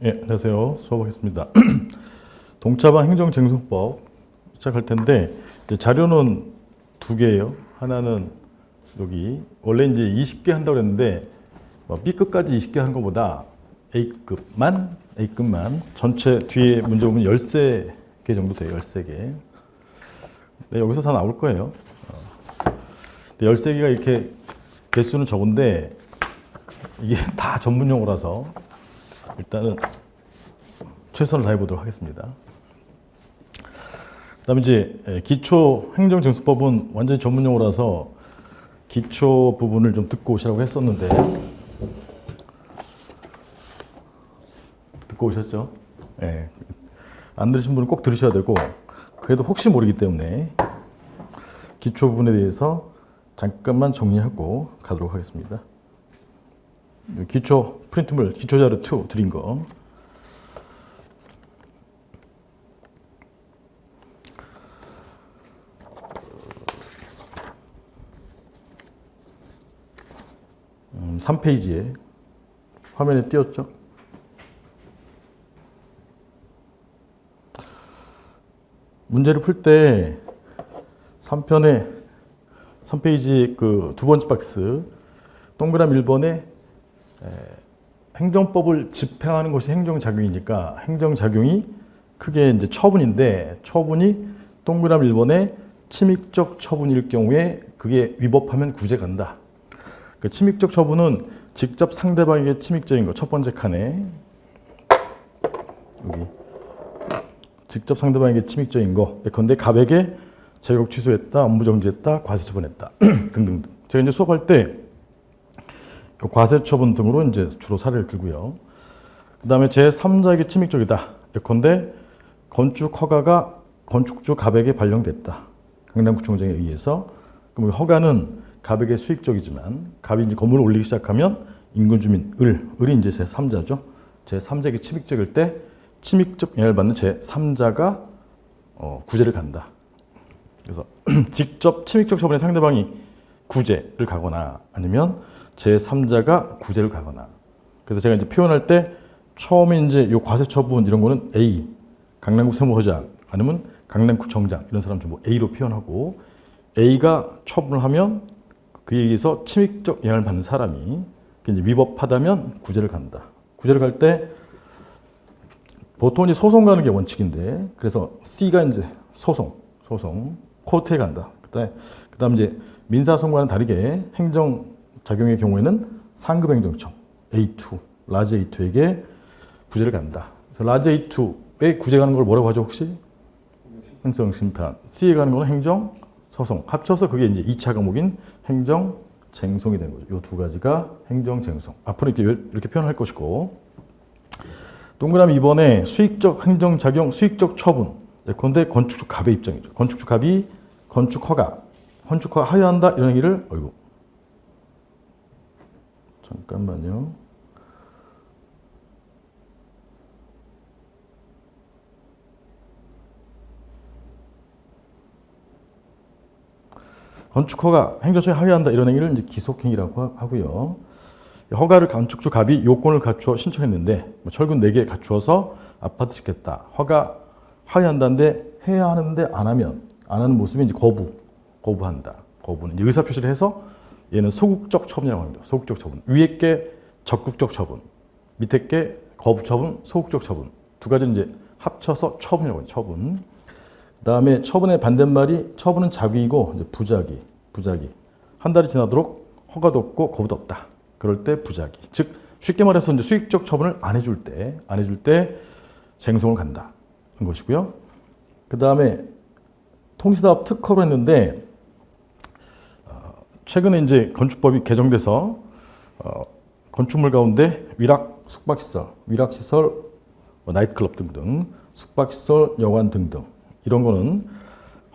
예, 안녕하세요. 수업하겠습니다. 동차방 행정쟁송법 시작할 텐데 이제 자료는 두 개예요. 하나는 여기 원래 이제 20개 한다고 했는데 B급까지 20개 하는 것보다 A급만 전체 뒤에 문제 보면 13개 정도 돼요. 13개. 네, 여기서 다 나올 거예요. 13개가 이렇게 개수는 적은데 이게 다 전문 용어라서 일단은 최선을 다해보도록 하겠습니다. 그다음에 이제 기초 행정쟁수법은 완전히 전문 용어라서 기초 부분을 좀 듣고 오시라고 했었는데 듣고 오셨죠? 예. 안 들으신 분은 꼭 들으셔야 되고 그래도 혹시 모르기 때문에 기초 부분에 대해서 잠깐만 정리하고 가도록 하겠습니다. 기초 프린트물 기초 자료 2 드린 거. 음, 3페이지에 화면에 띄었죠? 문제를 풀 때 3페이지 그 두 번째 박스 동그라미 1번에 행정법을 집행하는 것이 행정작용이니까 행정작용이 크게 이제 처분인데 처분이 동그라미 1번에 침입적 처분일 경우에 그게 위법하면 구제 간다. 그 침입적 처분은 직접 상대방에게 침입적인 거 첫 번째 칸에 여기 직접 상대방에게 침입적인 거 예컨대 갑에게 재কক 취소했다, 업무 정지했다, 과세 처분했다 등등등. 제가 이제 수업할 때 과세 처분 등으로 이제 주로 사례를 들고요. 그 다음에 제3자에게 침입적이다. 예컨대 건축 허가가 건축주 갑에게 발령됐다. 강남구청장에 의해서. 그럼 허가는 갑에게 수익적이지만 갑이 이제 건물을 올리기 시작하면 인근 주민 을이 이제 제3자죠. 제3자에게 침입적일 때 침입적 영향을 받는 제3자가 구제를 간다. 그래서 직접 침입적 처분에 상대방이 구제를 가거나 아니면 제3자가 구제를 가거나. 그래서 제가 이제 표현할 때 처음에 이제 요 과세 처분 이런 거는 A, 강남구 세무서장 아니면 강남구청장 이런 사람 전부 A로 표현하고 A가 처분을 하면 그에 의해서 침입적 영향을 받는 사람이 이제 위법하다면 구제를 간다. 구제를 갈 때 보통 이제 소송 가는 게 원칙인데 그래서 C가 이제 소송 코트에 간다. 그다음 이제 민사소송과는 다르게 행정작용의 경우에는 상급행정청 A2, 라지 A2에게 구제를 간다. 그래서 라지 A2에 구제 가는 걸 뭐라고 하죠 혹시? 행정심판. C에 가는 거는 행정소송. 합쳐서 그게 이제 2차 과목인 행정쟁송이 되는 거죠. 이 두 가지가 행정쟁송. 앞으로 이렇게 표현할 것이고 동그라미 2번에 수익적 행정작용, 수익적 처분. 예컨대 건축주 갑의 입장이죠. 건축주 갑이 건축허가 하여한다 이런 얘기를 잠깐만요. 건축허가 행정처에 하여한다 이런 행위를 이제 기속행위라고 하고요. 허가를 건축주 갑이 요건을 갖추어 신청했는데 철근 4개 갖추어서 아파트 짓겠다. 허가 하여한다는데 해야 하는데 안 하는 모습이 이제 거부한다. 거부는 이제 의사표시를 해서 얘는 소극적 처분이라고 합니다. 소극적 처분. 위에 게 적극적 처분, 밑에 게 거부 처분, 소극적 처분. 두 가지 이제 합쳐서 처분이라고 해요. 처분. 그다음에 처분의 반대말이 처분은 자기이고 이제 부작위. 한 달이 지나도록 허가도 없고 거부도 없다. 그럴 때 부작위. 즉 쉽게 말해서 이제 수익적 처분을 안 해줄 때 쟁송을 간다. 는 것이고요. 그다음에 통시사업 특허로 했는데 최근에 이제 건축법이 개정돼서 건축물 가운데 위락시설, 나이트클럽 등등, 숙박시설, 여관 등등 이런 거는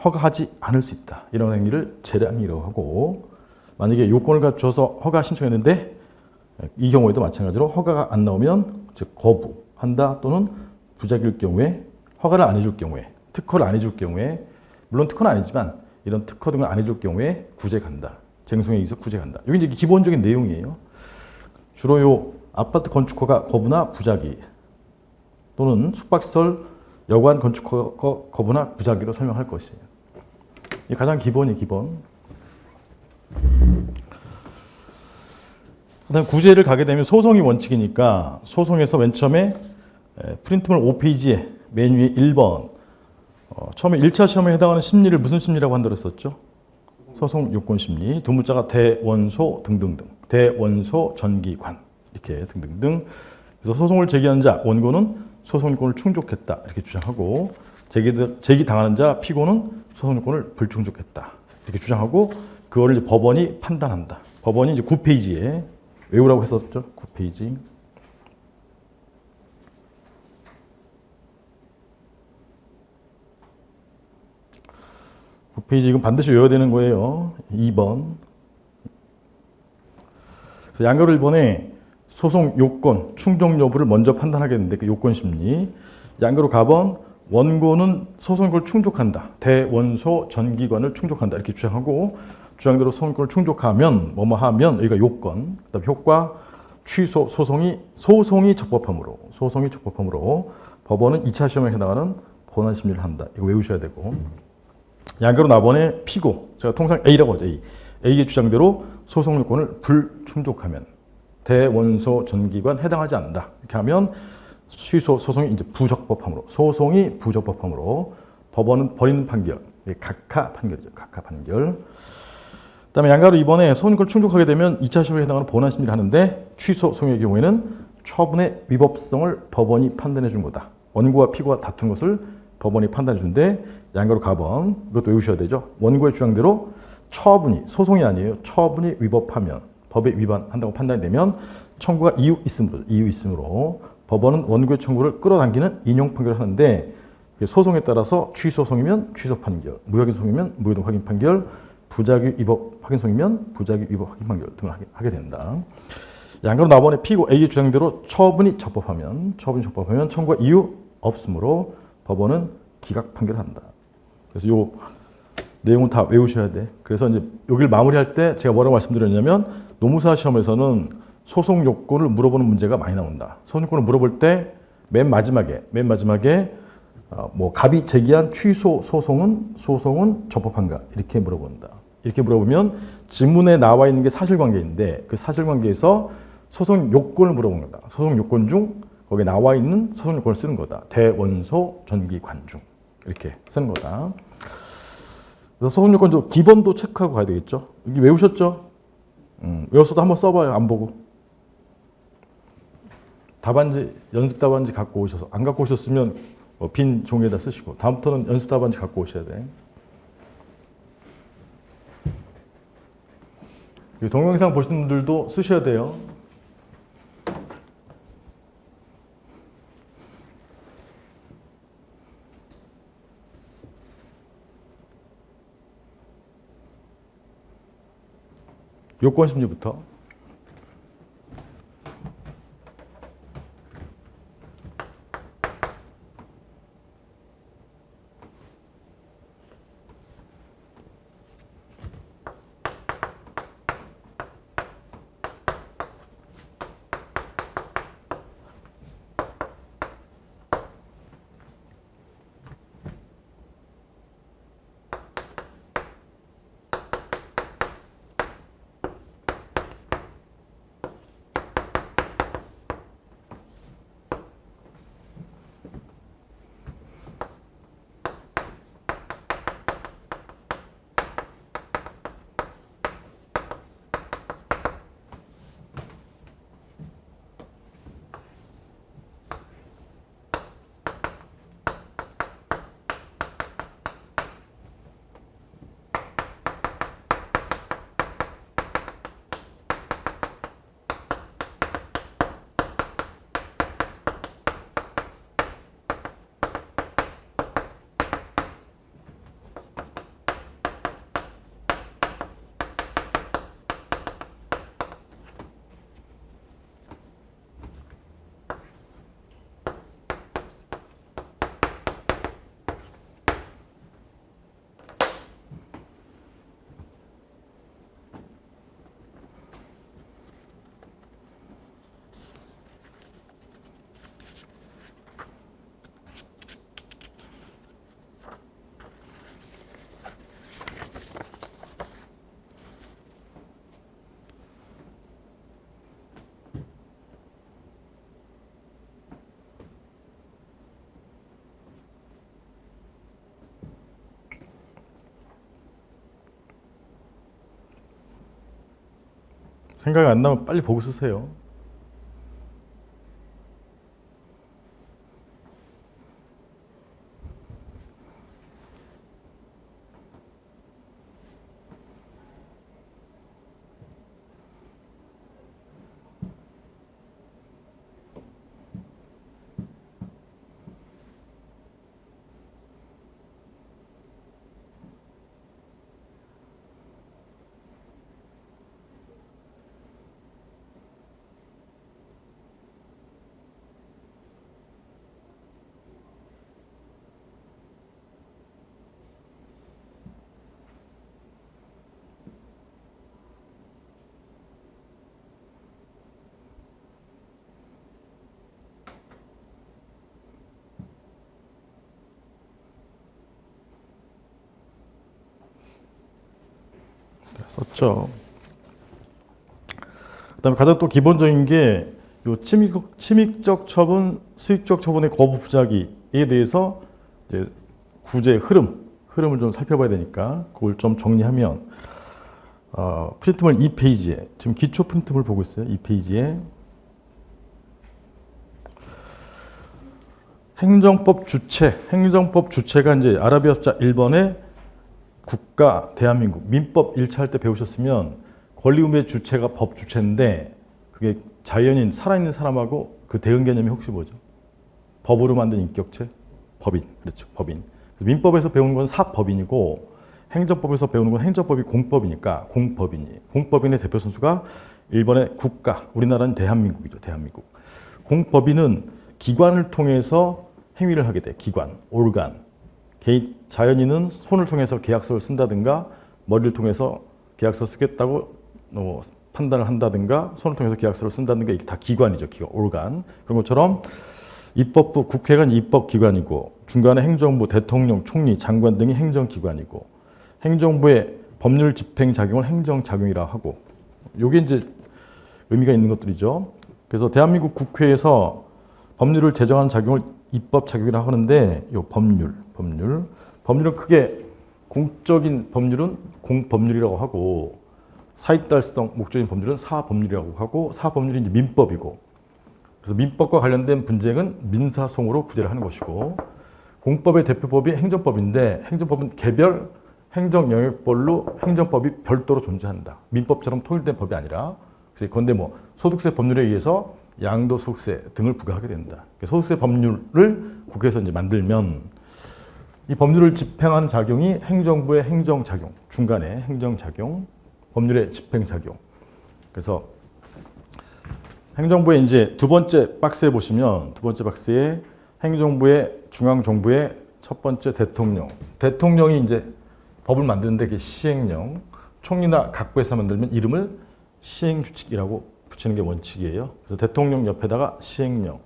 허가하지 않을 수 있다. 이런 행위를 재량이라고 하고 만약에 요건을 갖춰서 허가 신청했는데 이 경우에도 마찬가지로 허가가 안 나오면 즉 거부한다 또는 부작위일 경우에 허가를 안 해줄 경우에 특허를 안 해줄 경우에 물론 특허는 아니지만 이런 특허 등을 안 해줄 경우에 구제 간다. 쟁송에 의해서 구제 간다. 여기 이제 기본적인 내용이에요. 주로 요 아파트 건축허가 거부나 부작위 또는 숙박시설, 여관 건축 거부나 부작위로 설명할 것이에요. 이 가장 기본. 그다음 구제를 가게 되면 소송이 원칙이니까 소송에서 맨 처음에 프린트물 5페이지에 맨 위에 1번 처음에 1차 시험에 해당하는 심리를 무슨 심리라고 한다고 했었죠? 소송 요건 심리. 두 문자가 대원소 등등등. 대원소 전기관 이렇게 등등등. 그래서 소송을 제기하는 자 원고는 소송요건을 충족했다 이렇게 주장하고 제기 당하는 자 피고는 소송요건을 불충족했다 이렇게 주장하고 그거를 이제 법원이 판단한다. 법원이 이제 9페이지에 외우라고 했었죠. 9페이지. 이건 반드시 외워야 되는 거예요. 2번. 그래서 양가로 1번에 소송 요건, 충족 여부를 먼저 판단하겠는데 그 요건 심리. 양가로 가번 원고는 소송을 충족한다. 대원소 전기관을 충족한다. 이렇게 주장하고 주장대로 소송을 충족하면 뭐뭐 하면 여기가 요건. 그다음 효과 취소 소송이 적법함으로 법원은 2차 시험에 해당하는 본안 심리를 한다. 이거 외우셔야 되고. 양가로 나번에 피고 제가 통상 A라고 하죠. A의 주장대로 소송 요건을 불충족하면 대원소 전기관 해당하지 않는다. 이렇게 하면 취소 소송이 이제 부적법함으로 법원은 버리는 판결. 각하 판결이죠. 각하 판결. 그다음에 양가로 이번에 소송을 충족하게 되면 2차 시험에 해당하는 본안 심리를 하는데 취소 소송의 경우에는 처분의 위법성을 법원이 판단해 준 거다. 원고와 피고가 다툰 것을 법원이 판단해 준데 양가로 가번 이것도 외우셔야 되죠. 원고의 주장대로 처분이 소송이 아니에요. 처분이 위법하면 법에 위반한다고 판단이 되면 청구가 이유 있으므로 법원은 원고의 청구를 끌어당기는 인용 판결을 하는데 소송에 따라서 취소 소송이면 취소 판결, 무효기 소송이면 무효동 확인 판결, 부작위 위법 확인 소송이면 부작위 위법 확인 판결 등을 하게 된다. 양가로 나번에 피고 A의 주장대로 처분이 적법하면 청구가 이유 없으므로 법원은 기각 판결을 한다. 그래서 요 내용은 다 외우셔야 돼. 그래서 이제 여기를 마무리할 때 제가 뭐라고 말씀드렸냐면 노무사 시험에서는 소송 요건을 물어보는 문제가 많이 나온다. 소송 요건을 물어볼 때 맨 마지막에 뭐 갑이 제기한 취소 소송은 적법한가 이렇게 물어본다. 이렇게 물어보면 지문에 나와 있는 게 사실관계인데 그 사실관계에서 소송 요건을 물어본 거다. 소송 요건 중 거기에 나와 있는 소송 요건을 쓰는 거다. 대원소 전기관 중 이렇게 쓰는 거다. 그래서 소송 요건 기본도 체크하고 가야 되겠죠. 여기 외우셨죠? 외웠어도 한번 써봐요. 안 보고. 답안지 연습 답안지 갖고 오셔서 안 갖고 오셨으면 빈 종이에다 쓰시고 다음부터는 연습 답안지 갖고 오셔야 돼. 동영상 보시는 분들도 쓰셔야 돼요. 요건 심리부터. 생각 안 나면 빨리 보고 쓰세요. 썼죠. 그다음에 가장 또 기본적인 게 요 침입적 처분, 수익적 처분의 거부 부작위에 대해서 이제 구제 흐름을 좀 살펴봐야 되니까 그걸 좀 정리하면 프린트물 2페이지에 지금 기초 프린트물 보고 있어요. 2페이지에 행정법 주체가 이제 아라비아 숫자 1번에 국가, 대한민국, 민법 1차 할 때 배우셨으면 권리의무의 주체가 법 주체인데 그게 자연인, 살아있는 사람하고 그 대응 개념이 혹시 뭐죠? 법으로 만든 인격체? 법인. 그렇죠. 법인. 그래서 민법에서 배우는 건 사법인이고 행정법에서 배우는 건 행정법이 공법이니까 공법인이에요. 공법인의 대표 선수가 1번의 국가, 우리나라는 대한민국이죠. 대한민국. 공법인은 기관을 통해서 행위를 하게 돼. 기관, 오르간. 자연인은 손을 통해서 계약서를 쓴다든가 머리를 통해서 계약서 쓰겠다고 판단을 한다든가 손을 통해서 계약서를 쓴다든가 이게 다 기관이죠. 기관, 오르간. 그런 것처럼 입법부, 국회가 입법기관이고 중간에 행정부, 대통령, 총리, 장관 등이 행정기관이고 행정부의 법률 집행 작용을 행정작용이라 하고 이게 이제 의미가 있는 것들이죠. 그래서 대한민국 국회에서 법률을 제정하는 작용을 입법작용이라 하는데 이 법률은 크게 공적인 법률은 공법률이라고 하고 사익달성 목적인 법률은 사법률이라고 하고 사법률이 이제 민법이고 그래서 민법과 관련된 분쟁은 민사송으로 구제를 하는 것이고 공법의 대표법이 행정법인데 행정법은 개별 행정영역별로 행정법이 별도로 존재한다. 민법처럼 통일된 법이 아니라 그런데 뭐 소득세 법률에 의해서 양도소득세 등을 부과하게 된다. 소득세 법률을 국회에서 이제 만들면 이 법률을 집행하는 작용이 행정부의 행정작용, 중간에 행정작용, 법률의 집행작용. 그래서 행정부의 이제 두 번째 박스에 보시면 두 번째 박스에 행정부의 중앙정부의 첫 번째 대통령이 이제 법을 만드는데 그게 시행령, 총리나 각부에서 만들면 이름을 시행규칙이라고 붙이는 게 원칙이에요. 그래서 대통령 옆에다가 시행령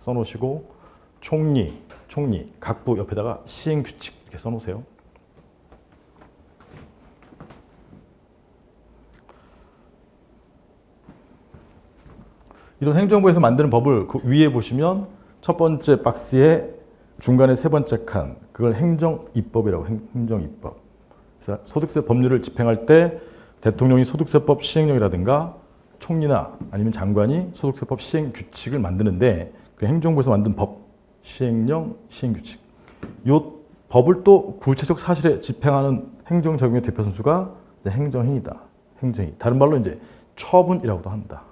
써놓으시고 총리, 각부 옆에다가 시행규칙 이렇게 써놓으세요. 이런 행정부에서 만드는 법을 그 위에 보시면 첫 번째 박스에 중간에 세 번째 칸 그걸 행정입법이라고 행정입법. 그래서 소득세 법률을 집행할 때 대통령이 소득세법 시행령이라든가 총리나 아니면 장관이 소득세법 시행규칙을 만드는데 그 행정부에서 만든 법, 시행령, 시행규칙. 이 법을 또 구체적 사실에 집행하는 행정작용의 대표 선수가 이제 행정행위다. 행정행위. 다른 말로 이제 처분이라고도 한다.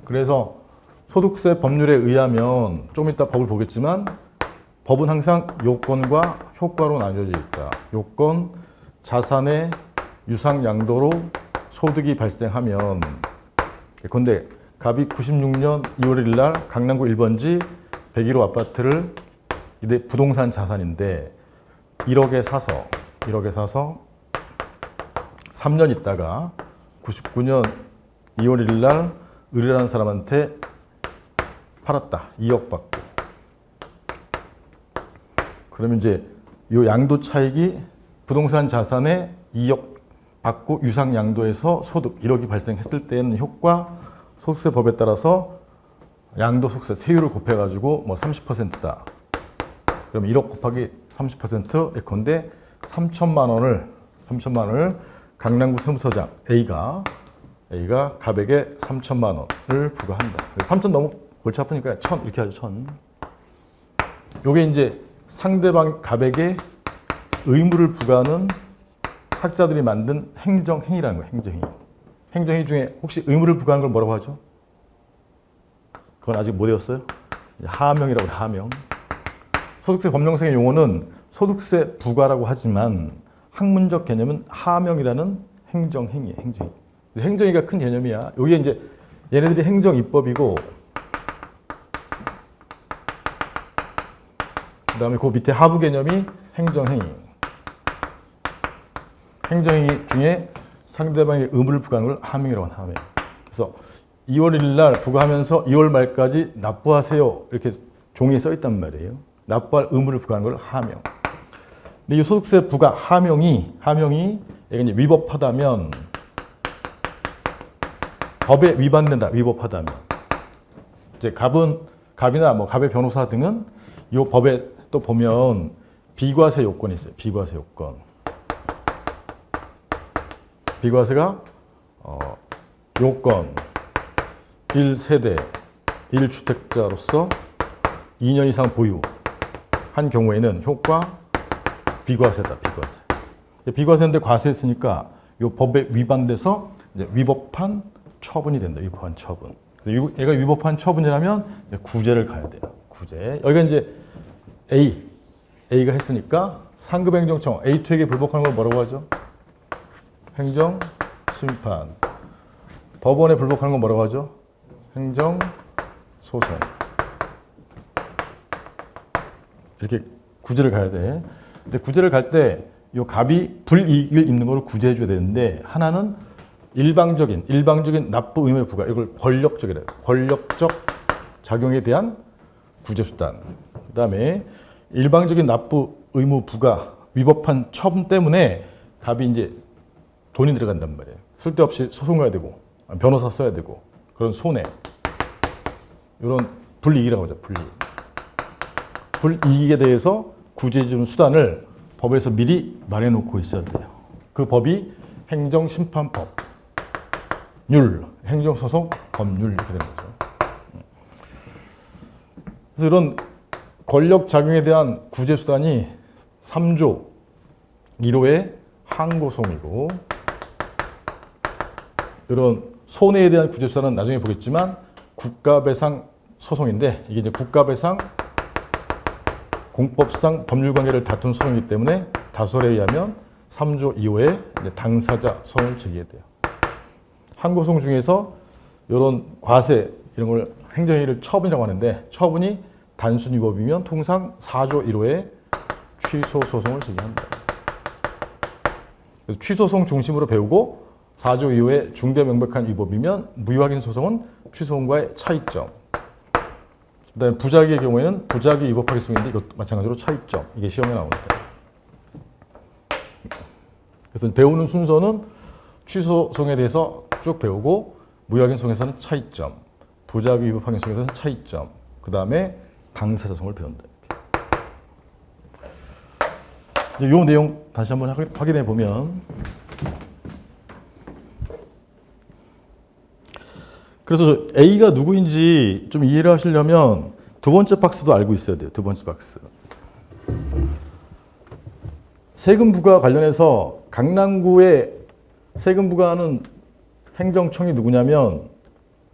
그래서 소득세 법률에 의하면 좀 이따 법을 보겠지만 법은 항상 요건과 효과로 나뉘어져 있다. 요건, 자산의 유상양도로 소득이 발생하면 그런데 갑이 96년 2월 1일 날 강남구 1번지 101호 아파트를 이제 부동산 자산인데 1억에 사서 3년 있다가 99년 2월 1일 날 의뢰라는 사람한테 팔았다. 2억 받고. 그러면 이제 이 양도 차익이 부동산 자산의 2억 받고 유상 양도에서 소득 1억이 발생했을 때는 효과 소득세법에 따라서 양도소득세 세율을 곱해가지고 뭐 30%다. 그럼 1억 곱하기 30% 예컨대 3천만 원을 강남구 세무서장 A가 갑에게 3천만 원을 부과한다. 3천 너무 골치 아프니까 1,000 이렇게 하죠. 1,000. 요게 이제 상대방 갑에게 의무를 부과하는 학자들이 만든 행정행위라는 거예요. 행정행위. 행정행위 중에 혹시 의무를 부과하는 걸 뭐라고 하죠? 그건 아직 못 외웠어요? 하명이라고 해요. 하명. 소득세 법령상의 용어는 소득세 부과라고 하지만 학문적 개념은 하명이라는 행정행위예요. 행정행위. 행정행위가 큰 개념이야. 여기에 이제 얘네들이 행정입법이고 그 다음에 그 밑에 하부 개념이 행정행위. 행정행위 중에 상대방의 의무를 부과하는 걸 하명이라고 하는 하명. 그래서 2월 1일 날 부과하면서 2월 말까지 납부하세요. 이렇게 종이에 써 있단 말이에요. 납부할 의무를 부과하는 걸 하명. 근데 이 소득세 부과 하명이 이제 위법하다면 법에 위반된다. 위법하다면 이제 갑이나 뭐 갑의 변호사 등은 이 법에 또 보면 비과세 요건이 있어요. 비과세 요건. 비과세가 요건 1세대 1주택자로서 2년 이상 보유한 경우에는 효과 비과세다. 비과세인데 과세했으니까 이 법에 위반돼서 이제 위법한 처분이 된다. 위법한 처분. 얘가 위법한 처분이라면 이제 구제를 가야 돼요. 구제. 여기가 이제 A가 했으니까 상급 행정청 A2에게 불복하는 걸 뭐라고 하죠? 행정 심판. 법원에 불복하는 건 뭐라고 하죠? 행정 소송. 이렇게 구제를 가야 돼. 근데 구제를 갈 때 이 갑이 불이익을 입는 걸 구제해 줘야 되는데 하나는 일방적인 납부 의무 부과. 이걸 권력적이래요. 권력적 작용에 대한 구제 수단. 그다음에 일방적인 납부 의무 부과 위법한 처분 때문에 갑이 이제 돈이 들어간단 말이에요. 쓸데없이 소송 가야 되고 변호사 써야 되고 그런 손해. 이런 불이익이라고 하죠. 불이익에 대해서 구제해 주는 수단을 법에서 미리 마련해 놓고 있어야 돼요. 그 법이 행정심판법, 행정소송법률 이렇게 되는 거죠. 그래서 이런 권력 작용에 대한 구제 수단이 3조 1호의 항고송이고 이런 손해에 대한 구제 수단은 나중에 보겠지만 국가배상 소송인데 이게 이제 국가배상 공법상 법률관계를 다툰 소송이기 때문에 다소에 의하면 3조 2호의 당사자 소송을 제기해야 돼요. 항고송 중에서 이런 과세 이런 걸 행정행위를 처분이라고 하는데 처분이 단순 위법이면 통상 4조 1호의 취소 소송을 제기한다. 그래서 취소송 중심으로 배우고 4조 2호의 중대 명백한 위법이면 무효확인 소송은 취소송과의 차이점. 그다음에 부작위의 경우에는 부작위 위법 확인성인데 이것도 마찬가지로 차이점. 이게 시험에 나옵니다. 그래서 배우는 순서는 취소송에 대해서 쭉 배우고 무효확인성에서는 차이점, 부작위 위법 확인성에서는 차이점, 그 다음에 당사자성을 배운다. 이 내용 다시 한번 확인해 보면 그래서 A가 누구인지 좀 이해를 하시려면 두 번째 박스도 알고 있어야 돼요. 두 번째 박스. 세금 부과 관련해서 강남구의 세금 부과하는 행정청이 누구냐면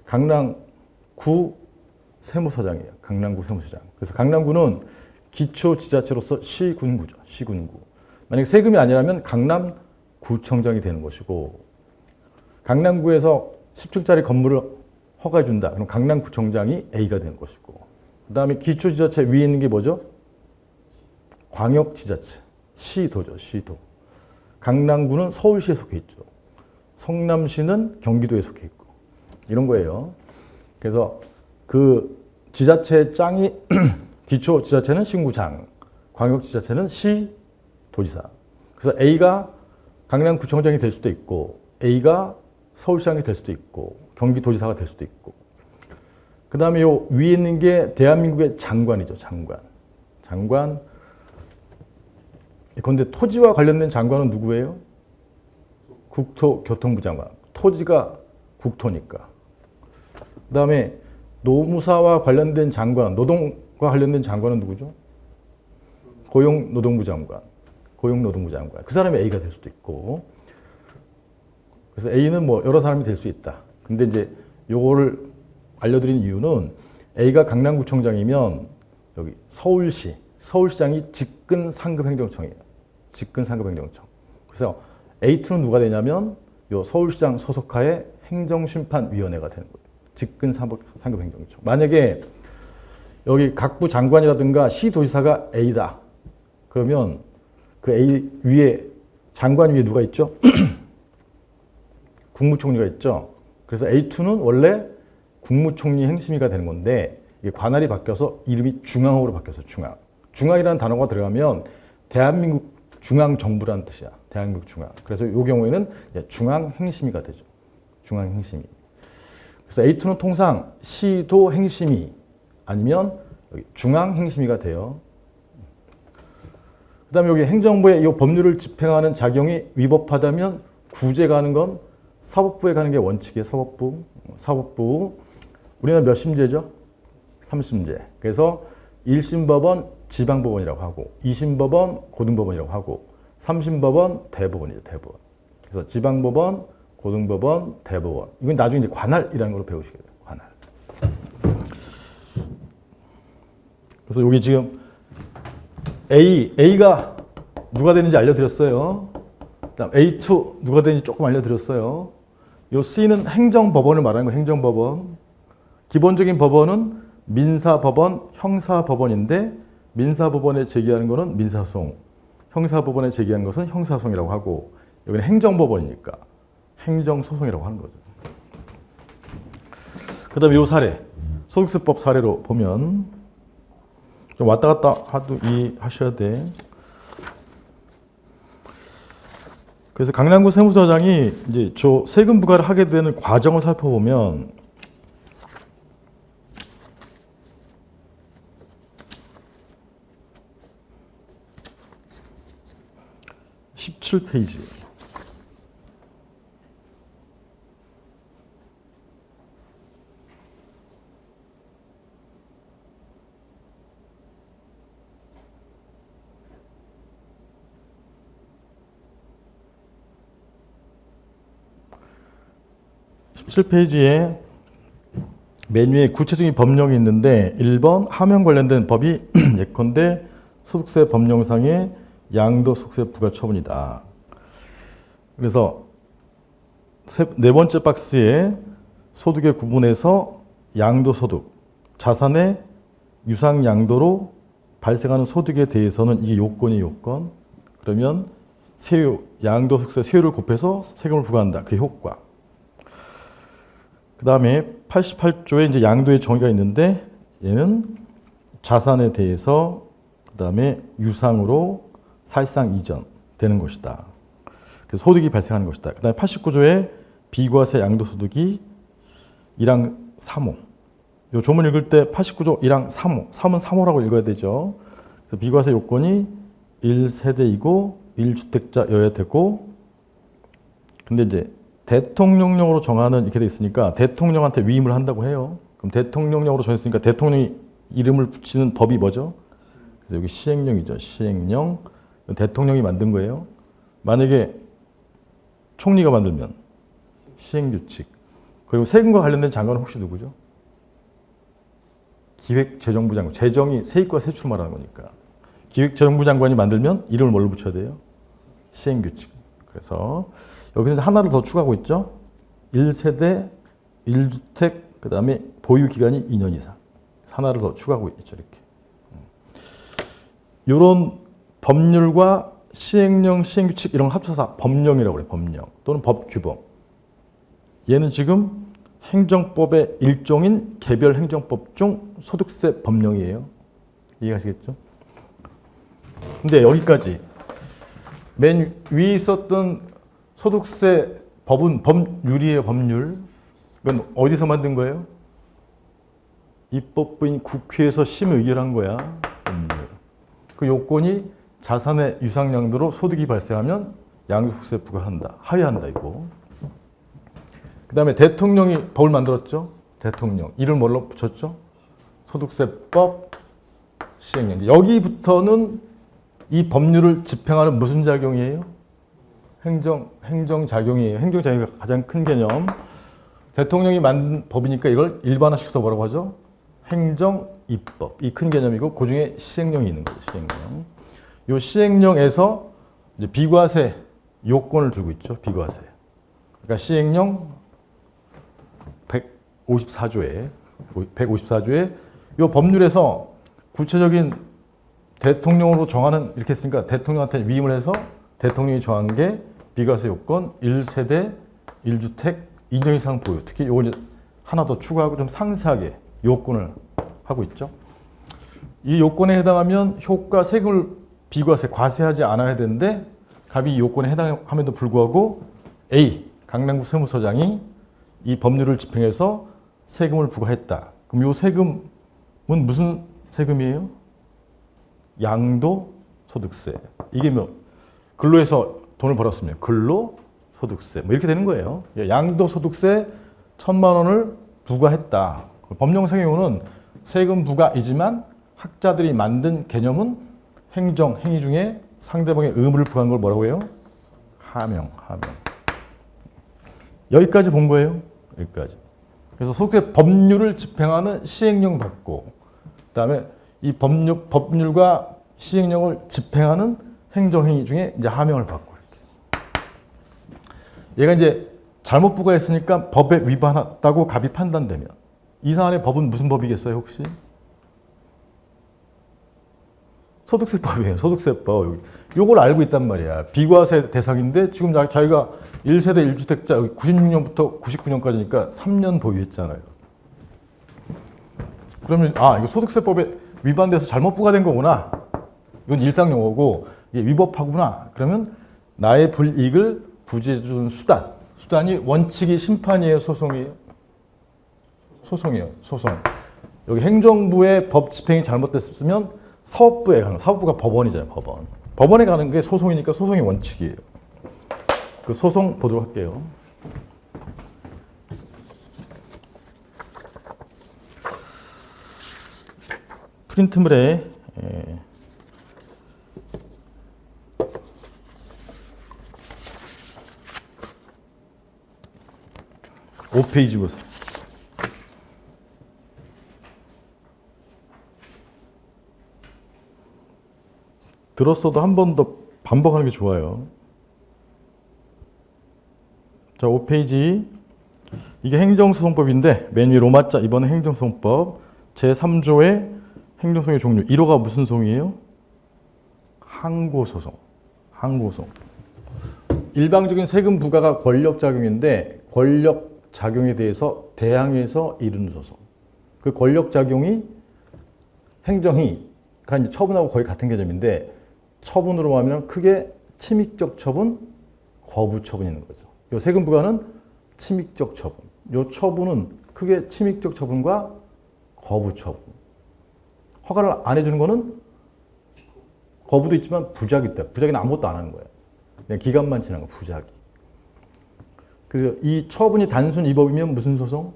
강남구 세무서장이에요. 강남구 세무서장. 그래서 강남구는 기초지자체로서 시군구죠. 시군구. 만약에 세금이 아니라면 강남구청장이 되는 것이고 강남구에서 10층짜리 건물을 허가해 준다. 그럼 강남구청장이 A가 되는 것이고 그 다음에 기초지자체 위에 있는 게 뭐죠? 광역지자체. 시도죠. 시도. 강남구는 서울시에 속해 있죠. 성남시는 경기도에 속해 있고 이런 거예요. 그래서 그 지자체 짱이 기초지자체는 신구장, 광역지자체는 시도지사. 그래서 A가 강남구청장이 될 수도 있고 A가 서울시장이 될 수도 있고 경기도지사가 될 수도 있고 그 다음에 요 위에 있는 게 대한민국의 장관이죠. 장관. 장관. 그런데 토지와 관련된 장관은 누구예요? 국토교통부 장관. 토지가 국토니까. 그 다음에 노무사와 관련된 장관, 노동과 관련된 장관은 누구죠? 고용노동부 장관. 고용노동부 장관. 그 사람이 A가 될 수도 있고. 그래서 A는 뭐 여러 사람이 될 수 있다. 근데 이제 요거를 알려드린 이유는 A가 강남구청장이면 여기 서울시장이 직근 상급행정청이에요. 직근 상급행정청. 그래서 A2는 누가 되냐면 요 서울시장 소속하에 행정심판위원회가 되는 거예요. 직근 상급행정청. 만약에 여기 각부 장관이라든가 시도지사가 A다. 그러면 그 A 위에 장관 위에 누가 있죠? 국무총리가 있죠. 그래서 A2는 원래 국무총리 행심위가 되는 건데 이게 관할이 바뀌어서 이름이 중앙으로 바뀌었어요. 중앙. 중앙이라는 단어가 들어가면 대한민국 중앙정부라는 뜻이야. 대한민국 중앙. 그래서 이 경우에는 중앙행심위가 되죠. 중앙행심위. 그래서 A2는 통상 시도 행심위 아니면 여기 중앙행심위가 돼요. 그 다음에 여기 행정부의 이 법률을 집행하는 작용이 위법하다면 구제 가는 건 사법부에 가는 게 원칙이에요. 사법부. 우리나라 몇 심제죠? 3심제. 그래서 1심 법원 지방법원이라고 하고 2심 법원 고등법원이라고 하고 3심 법원 대법원이죠. 대법원. 그래서 지방법원, 고등법원, 대법원. 이건 나중에 이제 관할이라는 걸로 배우시게 돼요. 관할. 그래서 여기 지금 A가 누가 되는지 알려드렸어요. 그다음 A2 누가 되는지 조금 알려드렸어요. 요 C는 행정법원을 말하는 거예요. 행정법원. 기본적인 법원은 민사법원, 형사법원인데 민사법원에 제기하는 거는 민사소송, 형사법원에 제기하는 것은 형사소송이라고 하고 여기는 행정법원이니까 행정소송이라고 하는 거죠. 그 다음에 요 사례, 소득세법 사례로 보면 좀 왔다 갔다 하도 이해하셔야 돼. 그래서 강남구 세무서장이 이제 저 세금 부과를 하게 되는 과정을 살펴보면 17페이지. (17페이지에) 맨 위에 구체적인 법령이 있는데 1번 하명 관련된 법이 예컨대 소득세 법령상의 양도소득세 부과 처분이다. 그래서 네 번째 박스에 소득의 구분에서 양도소득, 자산의 유상양도로 발생하는 소득에 대해서는 이게 요건이 요건. 그러면 세율, 양도소득세 세율을 곱해서 세금을 부과한다. 그게 효과. 그 다음에 88조에 이제 양도의 정의가 있는데 얘는 자산에 대해서 그 다음에 유상으로 사실상 이전 되는 것이다. 그래서 소득이 발생하는 것이다. 그 다음에 89조에 비과세 양도소득이 1항 3호. 요 조문 읽을 때 89조 1항 3호. 3은 3호라고 읽어야 되죠. 그래서 비과세 요건이 1세대이고 1주택자여야 되고 근데 이제 대통령령으로 정하는 이렇게 돼 있으니까 대통령한테 위임을 한다고 해요. 그럼 대통령령으로 정했으니까 대통령이 이름을 붙이는 법이 뭐죠? 그래서 여기 시행령이죠. 시행령. 대통령이 만든 거예요. 만약에 총리가 만들면 시행규칙. 그리고 세금과 관련된 장관은 혹시 누구죠? 기획재정부 장관. 재정이 세입과 세출 말하는 거니까. 기획재정부 장관이 만들면 이름을 뭘로 붙여야 돼요? 시행규칙. 그래서 여기서 하나를 더 추가하고 있죠. 1세대, 1주택, 그 다음에 보유기간이 2년 이상. 하나를 더 추가하고 있죠. 이렇게. 이런 법률과 시행령, 시행규칙 이런 거 합쳐서 법령이라고 그래요. 법령 또는 법규범. 얘는 지금 행정법의 일종인 개별행정법 중 소득세 법령이에요. 이해가시겠죠? 근데 여기까지 맨 위에 있었던 소득세 법은 법률이에요. 법률. 이건 어디서 만든 거예요? 입법부인 국회에서 심의 의결한 거야. 법률. 그 요건이 자산의 유상량도로 소득이 발생하면 양도소득세 부과한다. 하회한다 이거. 그 다음에 대통령이 법을 만들었죠. 대통령. 이름 뭘로 붙였죠? 소득세법 시행령. 여기부터는 이 법률을 집행하는 무슨 작용이에요? 행정작용이에요. 행정작용이 가장 큰 개념. 대통령이 만든 법이니까 이걸 일반화시켜서 뭐라고 하죠? 행정입법. 이 큰 개념이고 그 중에 시행령이 있는 거죠. 시행령. 이 시행령에서 이제 비과세 요건을 두고 있죠. 비과세. 그러니까 시행령 154조에 이 법률에서 구체적인 대통령으로 정하는 이렇게 했으니까 대통령한테 위임을 해서 대통령이 정한 게 비과세 요건 1세대 1주택 2년 이상 보유. 특히 이걸 하나 더 추가하고 좀 상세하게 요건을 하고 있죠. 이 요건에 해당하면 효과 세금을 비과세 과세하지 않아야 되는데 갑이 이 요건에 해당함에도 불구하고 A 강남구 세무서장이 이 법률을 집행해서 세금을 부과했다. 그럼 이 세금은 무슨 세금이에요? 양도소득세. 이게 뭐 근로해서 돈을 벌었으면 근로소득세 뭐 이렇게 되는 거예요. 양도소득세 1,000만 원을 부과했다. 법령상의 경우는 세금 부과이지만 학자들이 만든 개념은 행위 중에 상대방의 의무를 부과한 걸 뭐라고 해요? 하명. 여기까지 본 거예요. 여기까지. 그래서 소득세 법률을 집행하는 시행령 받고, 그다음에 이 법률과 시행령을 집행하는 행정행위 중에 이제 하명을 받고 이렇게. 얘가 이제 잘못 부과했으니까 법에 위반했다고 갑이 판단되면 이 사안의 법은 무슨 법이겠어요, 혹시? 소득세법이에요. 소득세법. 요걸 알고 있단 말이야. 비과세 대상인데 지금 자기가 1세대 1주택자 96년부터 99년까지니까 3년 보유했잖아요. 그러면 이거 소득세법에 위반돼서 잘못 부과된 거구나. 이건 일상 용어고 이게 위법하구나. 그러면 나의 불이익을 구제해 주는 수단이 원칙이 심판이에요, 소송이에요? 소송이에요. 소송. 여기 행정부의 법 집행이 잘못됐으면 사법부에 가는, 사법부가 법원이잖아요, 법원. 법원에 가는 게 소송이니까 소송이 원칙이에요. 그 소송 보도록 할게요. 프린트물에 5페이지 보세요. 들었어도 한 번 더 반복하는 게 좋아요. 자, 5페이지. 이게 행정소송법인데 맨 위 로마자 이번에 행정소송법 제3조의 행정소송의 종류 1호가 무슨 소송이에요? 항고소송. 일방적인 세금 부과가 권력작용인데 권력작용에 대해서 대항해서 이르는 소송. 그 권력작용이 행정이가 이제 처분하고 거의 같은 개념인데 처분으로 하면 크게 침익적 처분, 거부 처분이 있는 거죠. 이 세금 부과는 침익적 처분. 이 처분은 크게 침익적 처분과 거부 처분. 허가를 안 해주는 거는 거부도 있지만 부작위 때문에. 부작위는 아무것도 안 하는 거예요. 그냥 기간만 지난 거, 부작위. 이 처분이 단순 위법이면 무슨 소송?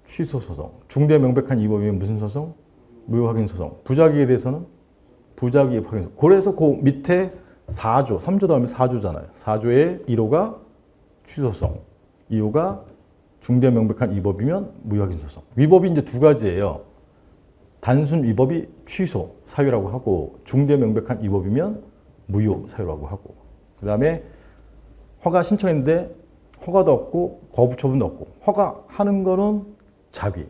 취소 소송. 중대 명백한 위법이면 무슨 소송? 무효 확인 소송. 부작위에 대해서는 부작위 확인 소송. 그래서 그 밑에 4조, 3조 다음에 4조잖아요. 4조의 1호가 취소 소송, 2호가 중대 명백한 위법이면 무효 확인 소송. 위법이 이제 두 가지예요. 단순 위법이 취소 사유라고 하고 중대 명백한 위법이면 무효 사유라고 하고 그다음에 허가 신청했는데 허가도 없고 거부 처분도 없고 허가하는 거는 자귀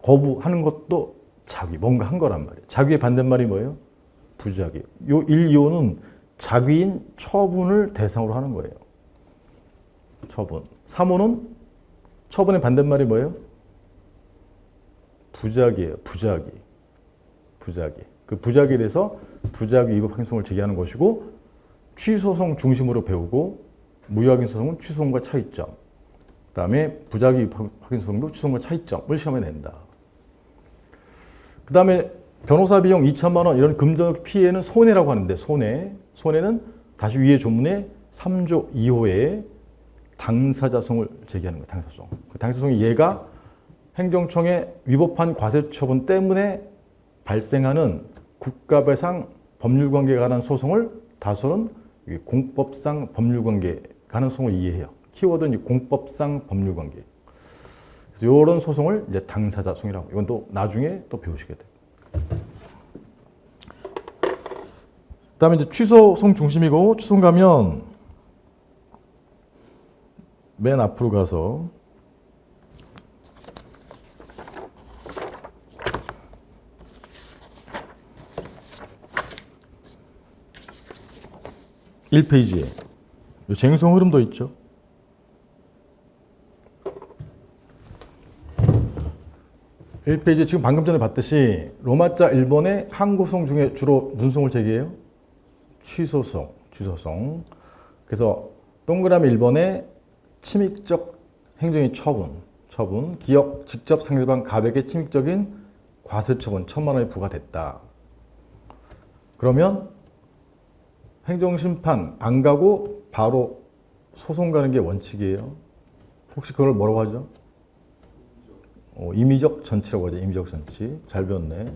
거부하는 것도 자귀 뭔가 한 거란 말이에요. 자귀의 반대말이 뭐예요? 부자귀. 요 1, 2호는 자귀인 처분을 대상으로 하는 거예요. 처분. 3호는 처분의 반대말이 뭐예요? 부작위예요. 부작위. 그 부작위에 대해서 부작위 위법 확인소송을 제기하는 것이고 취소소송 중심으로 배우고 무효확인 소송은 취소소송과 차이점. 그다음에 부작위 확인 소송도 취소소송과 차이점을 시험에 낸다. 그다음에 변호사 비용 2천만 원 이런 금전적 피해는 손해라고 하는데 손해는 다시 위에 조문에 3조 2호에 당사자성을 제기하는 거예요. 당사자성. 그 당사자성이 얘가 행정청의 위법한 과세처분 때문에 발생하는 국가배상 법률관계에 관한 소송을 다소는 공법상 법률관계에 관한 소송을 이해해요. 키워드는 이 공법상 법률관계. 그래서 이런 소송을 이제 당사자성이라고. 이건 또 나중에 또 배우시게 돼요. 그다음에 이제 취소송 중심이고 취소송 가면 맨 앞으로 가서 (1페이지에) 쟁송 흐름도 있죠. (1페이지) 지금 방금 전에 봤듯이 로마자 1번의 항고송 중에 주로 무슨 송을 제기해요? 취소송. 그래서 동그라미 1번에 침익적 행정의 처분, 기억 직접 상대방 가백의 침익적인 과세처분 1,000만 원이 부과됐다. 그러면 행정심판 안 가고 바로 소송 가는 게 원칙이에요. 혹시 그걸 뭐라고 하죠? 임의적 전치라고 하죠. 임의적 전치. 잘 배웠네.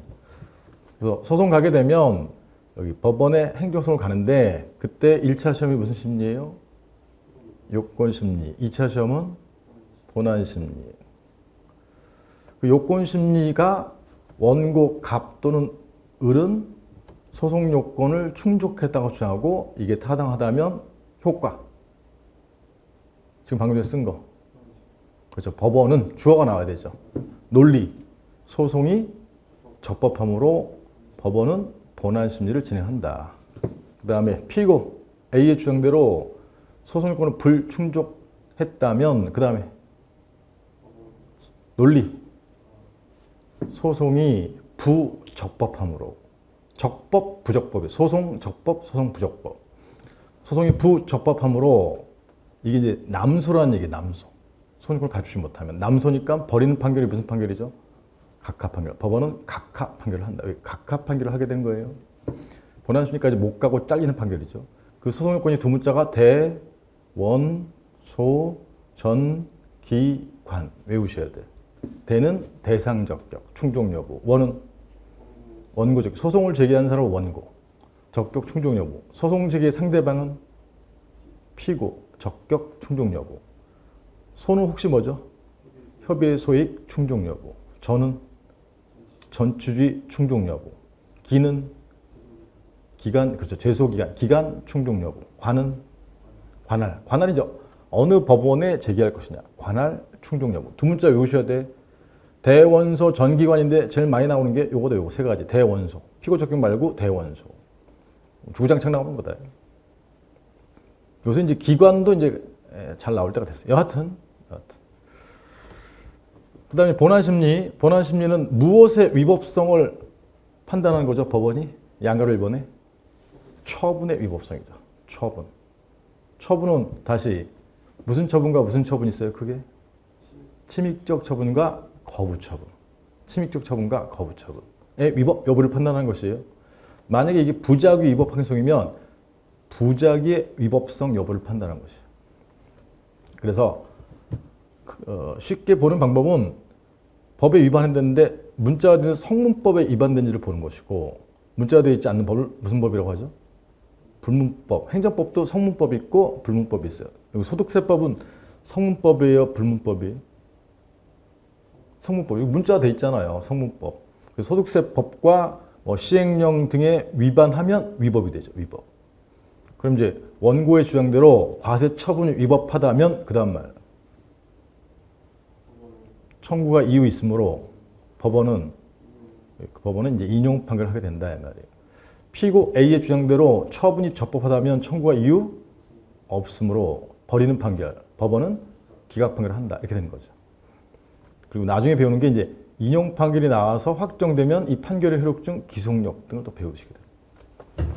그래서 소송 가게 되면 여기 법원에 행정소송을 가는데 그때 1차 시험이 무슨 심리예요? 요건심리. 2차 시험은 본안심리. 그 요건심리가 원고 갑 또는 을은 소송 요건을 충족했다고 주장하고 이게 타당하다면 효과. 지금 방금 전에 쓴 거. 그렇죠. 법원은 주어가 나와야 되죠. 논리. 소송이 적법함으로 법원은 본안심리를 진행한다. 그 다음에 피고 A의 주장대로 소송 요건을 불충족했다면 그 다음에 논리. 소송이 부적법함으로. 적법, 부적법이 소송 적법, 소송 부적법. 소송이 부적법함으로 이게 이제 남소라는 얘기예요. 남소. 소송을 갖추지 못하면 남소니까 버리는 판결이 무슨 판결이죠? 각하 판결. 법원은 각하 판결을 한다. 각하 판결을 하게 된 거예요. 본안심리까지 못 가고 잘리는 판결이죠. 그 소송 요건이 두 문자가 대, 원, 소, 전, 기, 관 외우셔야 돼. 대는 대상 적격, 충족 여부. 원은 원고 적격. 소송을 제기하는 사람은 원고. 적격 충족 여부. 소송 제기의 상대방은 피고. 적격 충족 여부. 소는 혹시 뭐죠? 협의의 소익 충족 여부. 전은 전취주의 충족 여부. 기는 기간, 그렇죠. 제소기간, 기간 충족 여부. 관은 관할. 관할이죠. 어느 법원에 제기할 것이냐. 관할 충족 여부. 두 문자 외우셔야 돼. 대원소 전기관인데 제일 많이 나오는 게 요거다. 요거 세 가지. 대원소. 피고 적격 말고 대원소. 주구장창 나오는 거다. 요새 이제 기관도 이제 잘 나올 때가 됐어요. 여하튼. 그 다음에 본안심리. 본안심리는 무엇의 위법성을 판단하는 거죠, 법원이? 양가로 1번에 처분의 위법성이죠. 처분. 처분은 다시 무슨 처분과 무슨 처분이 있어요, 크게? 침익적 처분과 거부 처분. 침익적 처분과 거부 처분의 위법 여부를 판단하는 것이에요. 만약에 이게 부작위 위법 행성이면 부작위의 위법성 여부를 판단하는 것이에요. 그래서 쉽게 보는 방법은 법에 위반했는데 문자가 되는 성문법에 위반된지를 보는 것이고 문자가 되어 있지 않는 법을 무슨 법이라고 하죠? 불문법. 행정법도 성문법이 있고 불문법이 있어요. 여기 소득세법은 성문법이에요? 불문법이? 성문법. 여기 문자가 되어 있잖아요. 성문법. 소득세법과 시행령 등에 위반하면 위법이 되죠. 위법. 그럼 이제 원고의 주장대로 과세 처분이 위법하다면 그 다음 말. 청구가 이유 있으므로 법원은 이제 인용 판결을 하게 된다 이 말이에요. 피고 A의 주장대로 처분이 적법하다면 청구가 이유 없으므로 버리는 판결. 법원은 기각 판결을 한다. 이렇게 되는 거죠. 그리고 나중에 배우는 게 이제 인용 판결이 나와서 확정되면 이 판결의 효력중 기속력 등을 또 배우시게 돼요.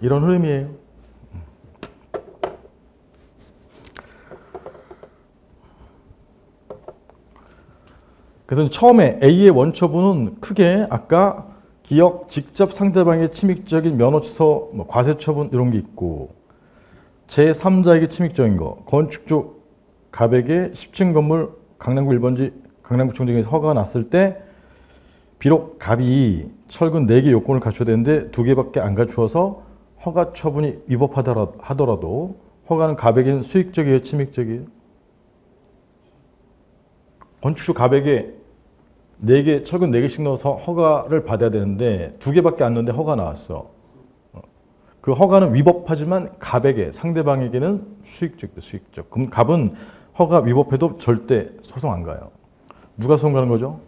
이런 흐름이에요. 그래서 처음에 A의 원처분은 크게 아까 기억, 직접 상대방의 침입적인 면허 취소, 뭐 과세 처분 이런 게 있고 제3자에게 침입적인 거 건축주 갑에게 10층 건물 강남구 1번지 강남구청장에서 허가가 났을 때 비록 갑이 철근 4개 요건을 갖춰야 되는데 2개밖에 안 갖추어서 허가 처분이 위법하더라도 허가는 갑에게는 수익적이에요, 침입적이에요? 건축주 갑에게 4개, 철근 4개씩 넣어서 허가를 받아야 되는데 2개밖에 안 넣는데 허가 나왔어. 그 허가는 위법하지만 갑에게, 상대방에게는 수익적이다, 수익적. 그럼 갑은 허가 위법해도 절대 소송 안 가요. 누가 소송 가는 거죠?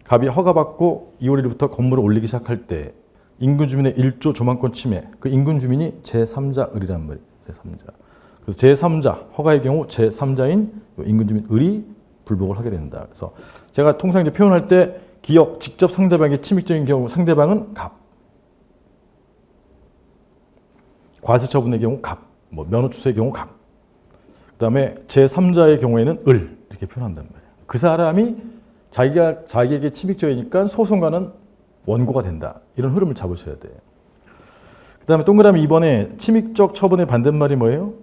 갑이 허가받고 2월 1일부터 건물을 올리기 시작할 때 인근 주민의 1조 조망권 침해, 그 인근 주민이 제3자 을이란 말이에요. 제3자. 그래서 제3자, 허가의 경우 제3자인 인근 주민 을이 불복을 하게 된다. 그래서 제가 통상 이제 표현할 때 기억, 직접 상대방의 침입적인 경우 상대방은 갑. 과세 처분의 경우 갑. 뭐 면허 취소의 경우 갑. 그다음에 제3자의 경우에는 을 이렇게 표현한단 말이에요. 그 사람이 자기에게 침입적이니까 소송가는 원고가 된다. 이런 흐름을 잡으셔야 돼요. 그다음에 동그라미 2번에 침입적 처분의 반대말이 뭐예요?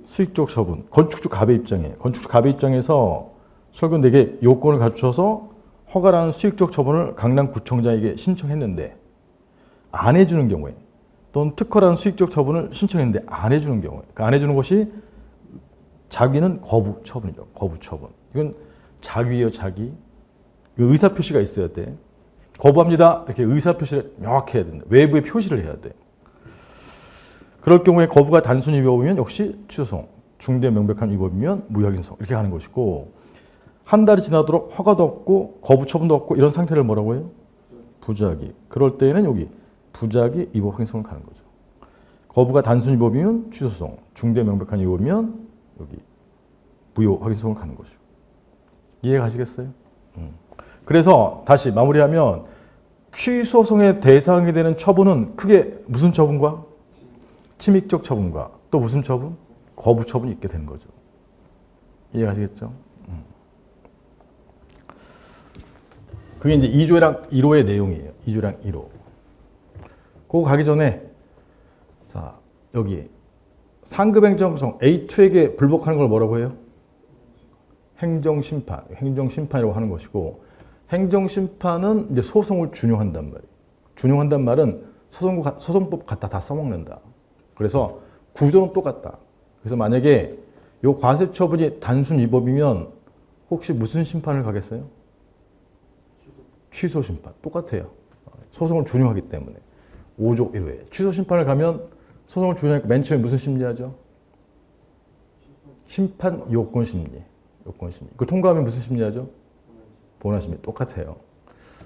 수익적 처분. 건축주 갑의 입장에. 건축주 갑의 입장에서 철근 4개 요건을 갖춰서 허가라는 수익적 처분을 강남구청장에게 신청했는데 안 해주는 경우에 또는 특허라는 수익적 처분을 신청했는데 안 해주는 경우에 그러니까 안 해주는 것이 자기는 거부 처분이죠. 거부 처분. 이건 자기예요, 자기. 의사표시가 있어야 돼. 거부합니다. 이렇게 의사표시를 명확히 해야 된다. 외부에 표시를 해야 돼. 그럴 경우에 거부가 단순히 위법이면 역시 취소송, 중대 명백한 위법이면 무효행성 이렇게 가는 것이고 한 달이 지나도록 허가도 없고 거부 처분도 없고 이런 상태를 뭐라고 해요? 부작위. 그럴 때에는 여기 부작위 위법 행성을 가는 거죠. 거부가 단순 위법이면 취소송, 중대 명백한 위법이면 여기 무효 확인성을 가는 거죠. 이해 가시겠어요? 그래서 다시 마무리하면 취소송의 대상이 되는 처분은 크게 무슨 처분과? 침입적 처분과 또 무슨 처분? 거부 처분이 있게 되는 거죠. 이해 가시겠죠? 그게 이제 2조랑 1호의 내용이에요. 2조랑 1호. 그거 가기 전에 자 여기 상급행정청 A2에게 불복하는 걸 뭐라고 해요? 행정심판. 행정심판이라고 하는 것이고 행정심판은 이제 소송을 준용한단 말이에요. 준용한단 말은 소송법 갖다 다 써먹는다. 그래서 구조는 똑같다. 그래서 만약에 이 과세처분이 단순 위법이면 혹시 무슨 심판을 가겠어요? 취소심판. 똑같아요. 소송을 준용하기 때문에. 5조 1호에. 취소심판을 가면 소송을 준용하니까 맨 처음에 무슨 심리하죠? 심판 요건심리. 요건심리. 그걸 통과하면 무슨 심리하죠? 본안심리. 똑같아요.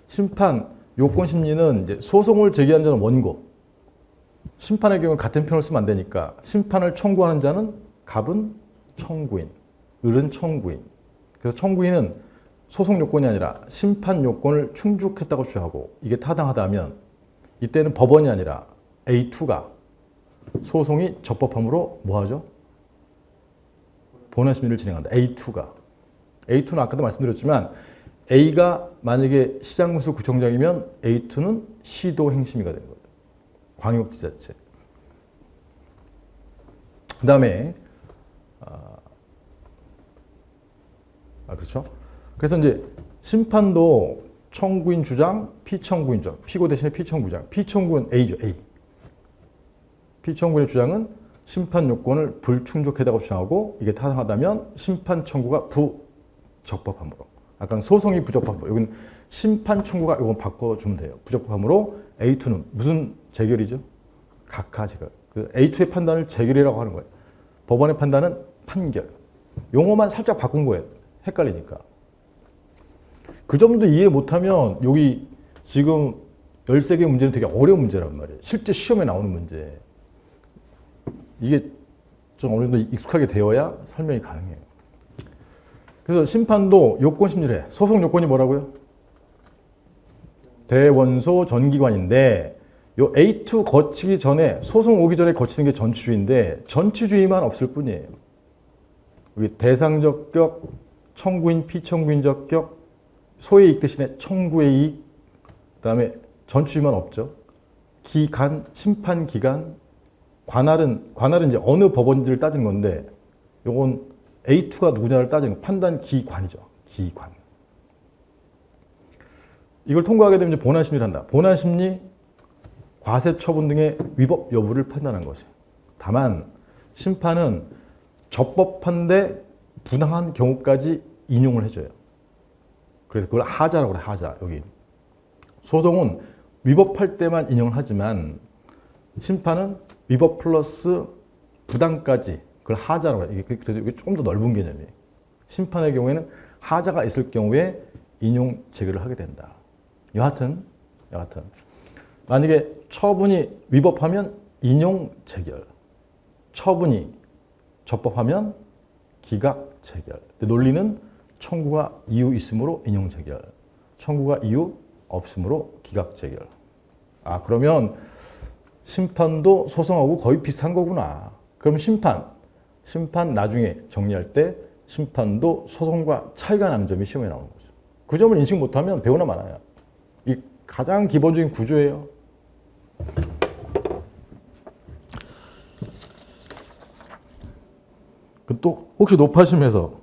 심판 요건심리는 이제 소송을 제기한 자는 원고. 심판의 경우 같은 표현을 쓰면 안 되니까 심판을 청구하는 자는 갑은 청구인, 을은 청구인. 그래서 청구인은 소송 요건이 아니라 심판 요건을 충족했다고 주장하고 이게 타당하다면 이때는 법원이 아니라 A2가 소송이 적법함으로 뭐하죠? 본안 심리를 진행한다. A2가. A2는 아까도 말씀드렸지만 A가 만약에 시장군수 구청장이면 A2는 시도 행심이가 되는 거예요. 광역지자체. 그 다음에 그렇죠. 그래서 이제 심판도 청구인 주장, 피청구인 주장, 피고 대신에 피청구장. 피청구는 A죠, A. 피청구인의 주장은 심판 요건을 불충족하다고 주장하고 이게 타당하다면 심판 청구가 부적법함으로. 아까 소송이 부적법함으로. 여기는 심판 청구가 이건 바꿔주면 돼요. 부적법함으로 A2는 무슨 재결이죠? 각하 재결. 그 A2의 판단을 재결이라고 하는 거예요. 법원의 판단은 판결. 용어만 살짝 바꾼 거예요. 헷갈리니까. 그 점도 이해 못하면 여기 지금 13개 문제는 되게 어려운 문제란 말이에요. 실제 시험에 나오는 문제. 이게 좀 어느 정도 익숙하게 되어야 설명이 가능해요. 그래서 심판도 요건 심리를 해. 소송 요건이 뭐라고요? 대원소 전기관인데 요 A2 거치기 전에 소송 오기 전에 거치는 게 전치주의인데 전치주의만 없을 뿐이에요. 여기 대상적 격, 청구인, 피청구인적 격, 소의 이익 대신에 청구의 이익, 그 다음에 전추위만 없죠. 기간, 심판 기간, 관할은 이제 어느 법원지를 따진 건데, 요건 A2가 누구냐를 따지는 판단 기관이죠. 기관. 이걸 통과하게 되면 이제 본안심리를 한다. 본안심리, 과세처분 등의 위법 여부를 판단한 것이. 다만 심판은 적법한데 부당한 경우까지 인용을 해줘요. 그래서 그걸 하자라고 그래. 하자. 여기 소송은 위법할 때만 인용을 하지만 심판은 위법 플러스 부당까지 그걸 하자라고 해요. 그래서 이게 조금 더 넓은 개념이에요. 심판의 경우에는 하자가 있을 경우에 인용 제기를 하게 된다. 여하튼 만약에 처분이 위법하면 인용 재결, 처분이 적법하면 기각 재결. 논리는 청구가 이유 있으므로 인용 재결, 청구가 이유 없으므로 기각 재결. 아, 그러면 심판도 소송하고 거의 비슷한 거구나. 그럼 심판 나중에 정리할 때 심판도 소송과 차이가 나는 점이 시험에 나오는 거죠. 그 점을 인식 못하면 배우나 마나요. 이 가장 기본적인 구조예요. 또 혹시 높아심에서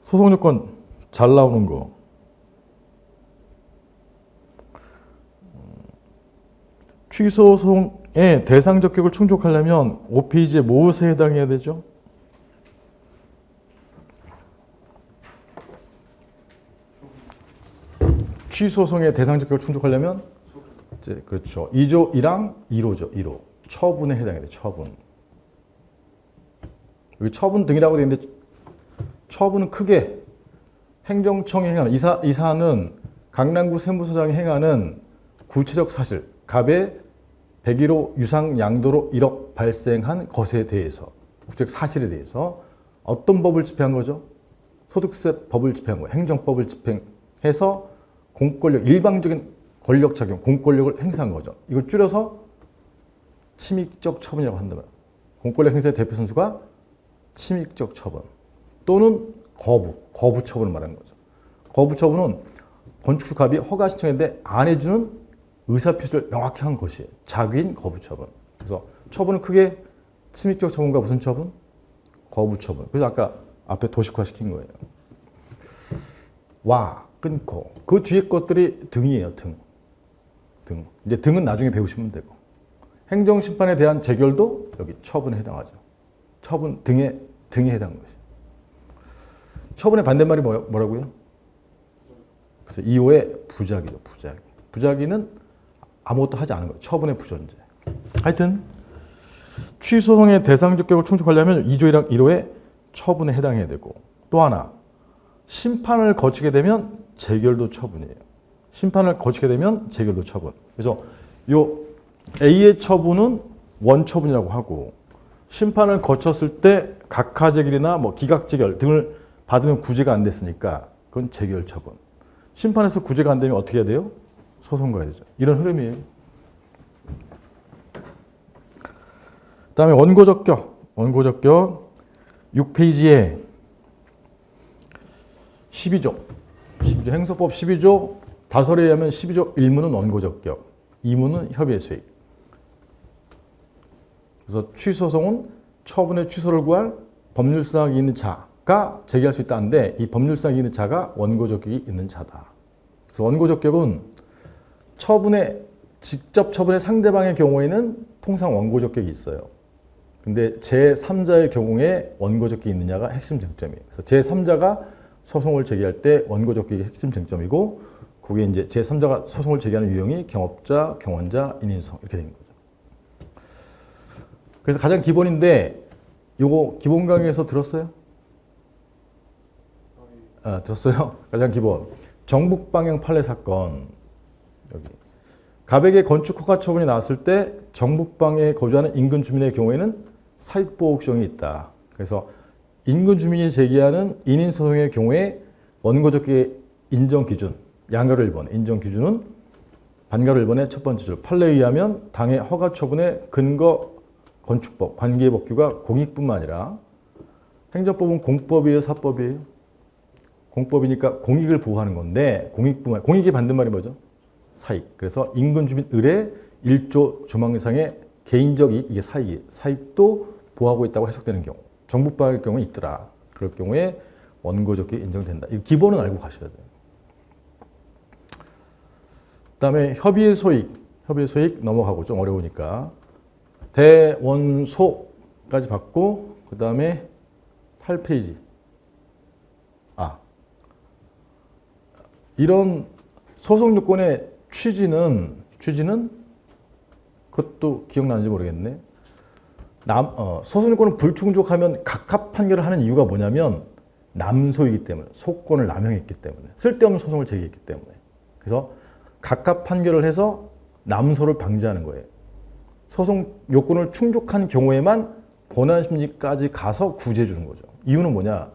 소송요건 잘 나오는 거, 취소소송의 대상 적격을 충족하려면 5페이지에 무엇에 해당해야 되죠? 취소소송의 대상 적격을 충족하려면 이제 그렇죠. 2조 1항 1호죠. 1호. 처분에 해당해야 돼. 처분. 여기 처분 등이라고 되어 있는데 처분은 크게 행정청이 행하는 이 사안은 강남구 세무서장이 행하는 구체적 사실, 갑의 101호 유상 양도로 1억 발생한 것에 대해서, 구체적 사실에 대해서 어떤 법을 집행한 거죠? 소득세 법을 집행한 거예요. 행정법을 집행해서 공권력, 일방적인 권력 작용, 공권력을 행사한 거죠. 이걸 줄여서 침익적 처분이라고 한단 말이에요. 공권력 행사의 대표 선수가 침익적 처분 또는 거부 처분을 말하는 거죠. 거부 처분은 건축주갑이 허가 신청했는데 안 해주는 의사표시를 명확히 한 것이에요. 자기인 거부 처분. 그래서 처분은 크게 침익적 처분과 무슨 처분? 거부 처분. 그래서 아까 앞에 도식화 시킨 거예요. 와, 끊고. 그 뒤에 것들이 등이에요. 등. 이제 등은 나중에 배우시면 되고. 행정심판에 대한 재결도 여기 처분에 해당하죠. 처분 등에 해당한 것이. 처분의 반대말이 뭐라고요? 그래서 2호의 부작위죠. 부작위는 아무것도 하지 않은 거예요. 처분의 부존재. 하여튼 취소소송의 대상 적격을 충족하려면 2조 1항 1호의 처분에 해당해야 되고, 또 하나 심판을 거치게 되면 재결도 처분이에요. 심판을 거치게 되면 재결도 처분. 그래서 요 A의 처분은 원처분이라고 하고, 심판을 거쳤을 때 각하재결이나 뭐 기각재결 등을 받으면 구제가 안 됐으니까 그건 재결 처분. 심판에서 구제가 안 되면 어떻게 해야 돼요? 소송 가야 되죠. 이런 흐름이에요. 그다음에 원고적격 6페이지에 12조 행소법 12조 다설에 의하면 12조 1무는 원고적격, 2무는 협의의 수익. 그래서 취소소송은 처분의 취소를 구할 법률상이 있는 자가 제기할 수 있다는데, 이 법률상이 있는 자가 원고적격이 있는 자다. 그래서 원고적격은 직접 처분의 상대방의 경우에는 통상 원고적격이 있어요. 근데 제3자의 경우에 원고적격이 있느냐가 핵심 쟁점이에요. 그래서 제3자가 소송을 제기할 때 원고적격이 핵심 쟁점이고, 그게 이제 제3자가 소송을 제기하는 유형이 경업자, 경원자, 인인소송 이렇게 된 거죠. 그래서 가장 기본인데, 요거 기본 강의에서 들었어요? 들었어요? 가장 기본. 정북방향 판례 사건. 여기. 갑에게 건축 허가 처분이 나왔을 때 정북방에 거주하는 인근 주민의 경우에는 사익보호성이 있다. 그래서 인근 주민이 제기하는 인인소송의 경우에 원고적격의 인정 기준, 양가로 1번 인정 기준은 반가로 1번의 첫 번째 줄. 판례에 의하면 당의 허가 처분의 근거 건축법, 관계법규가 공익뿐만 아니라, 행정법은 공법이에요, 사법이에요? 공법이니까 공익을 보호하는 건데, 공익의 반대말이 뭐죠? 사익. 그래서 인근 주민 을의 1조 조망 이상의 개인적 이익, 이게 사익이에요. 사익도 보호하고 있다고 해석되는 경우. 정부법의 경우에 있더라. 그럴 경우에 원고적기 인정된다. 이 기본은 알고 가셔야 돼요. 그다음에 협의의 소익 넘어가고 좀 어려우니까 대원소까지 받고 그다음에 8페이지. 이런 소송 요건의 취지는 그것도 기억나는지 모르겠네. 소송 요건을 불충족하면 각합 판결을 하는 이유가 뭐냐면 남소이기 때문에, 소권을 남용했기 때문에, 쓸데없는 소송을 제기했기 때문에. 그래서 각합 판결을 해서 남소를 방지하는 거예요. 소송 요건을 충족한 경우에만 본안심리까지 가서 구제해 주는 거죠. 이유는 뭐냐?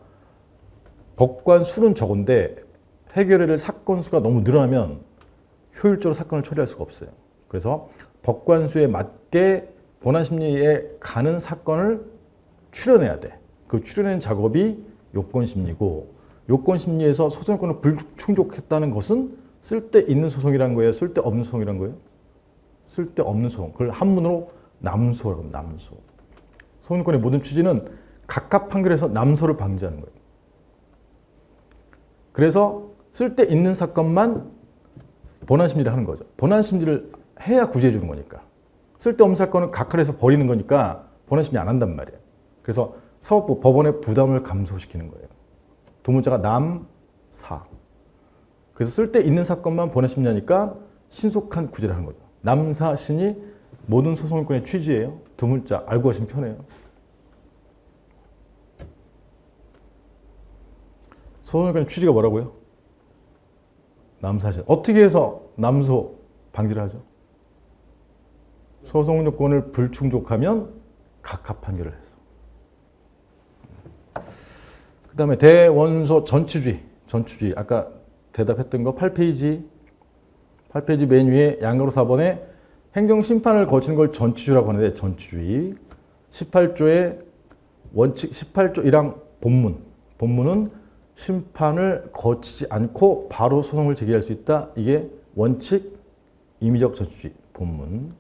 법관 수는 적은데 해결해야 될 사건 수가 너무 늘어나면 효율적으로 사건을 처리할 수가 없어요. 그래서 법관 수에 맞게 본안심리에 가는 사건을 추려내야 돼. 그 추려낸 작업이 요건심리고, 요건심리에서 소송권을 불충족했다는 것은 쓸데있는 소송이라는 거예요? 쓸데없는 소송이라는 거예요? 쓸데없는 소송. 그걸 한문으로 남소라고 합니다. 남소. 소송권의 모든 취지는 각합 판결에서 남소를 방지하는 거예요. 그래서 쓸데있는 사건만 본안심리를 하는 거죠. 본안심리를 해야 구제해 주는 거니까. 쓸데없는 사건은 각하에서 버리는 거니까 본안심리 안 한단 말이에요. 그래서 사법부, 법원의 부담을 감소시키는 거예요. 두 문자가 남사. 그래서 쓸데있는 사건만 본안심리하니까 신속한 구제를 하는 거죠. 남사신이 모든 소송권의 취지예요. 두 문자 알고 가시면 편해요. 소송권의 취지가 뭐라고요? 남사신. 어떻게 해서 남소 방지를 하죠? 소송 요건을 불충족하면 각합 판결을 해서. 그 다음에 대원소 전치주의. 아까 대답했던 거 8페이지 맨 위에 양가로 4번에 행정심판을 거치는 걸 전치주의라고 하는데, 전치주의. 18조의 원칙 18조 1항 본문은 심판을 거치지 않고 바로 소송을 제기할 수 있다. 이게 원칙 임의적 전치주의 본문.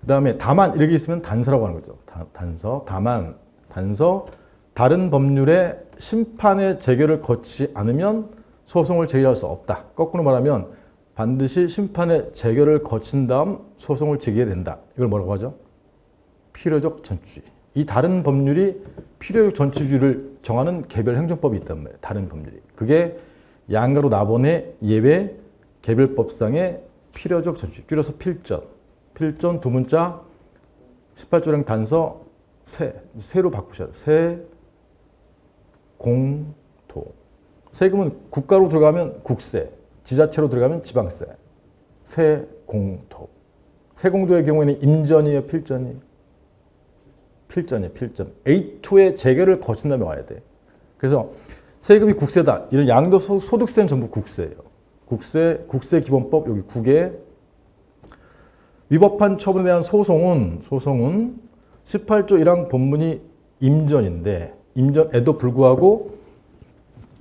그 다음에 다만 이렇게 있으면 단서라고 하는 거죠. 단서 다른 법률의 심판의 재결을 거치지 않으면 소송을 제기할 수 없다. 거꾸로 말하면 반드시 심판의 재결을 거친 다음 소송을 제기해야 된다. 이걸 뭐라고 하죠? 필요적 전치주의. 이 다른 법률이 필요적 전치주의를 정하는 개별 행정법이 있단 말이에요. 다른 법률이. 그게 양가로 나번의 예외 개별법상의 필요적 전치주의. 줄여서 필전. 필전 두 문자 18조랑 단서 세로 바꾸셔야 돼요. 세, 공, 도. 세금은 국가로 들어가면 국세, 지자체로 들어가면 지방세. 세, 공, 도. 세공도의 경우에는 임전이에요, 필전이에요? 필전. A2의 재결을 거친 다음에 와야 돼. 그래서 세금이 국세다. 이런 양도소득세는 전부 국세예요. 국세 기본법 여기 9개. 위법한 처분에 대한 소송은 18조 1항 본문이 임전인데, 임전에도 불구하고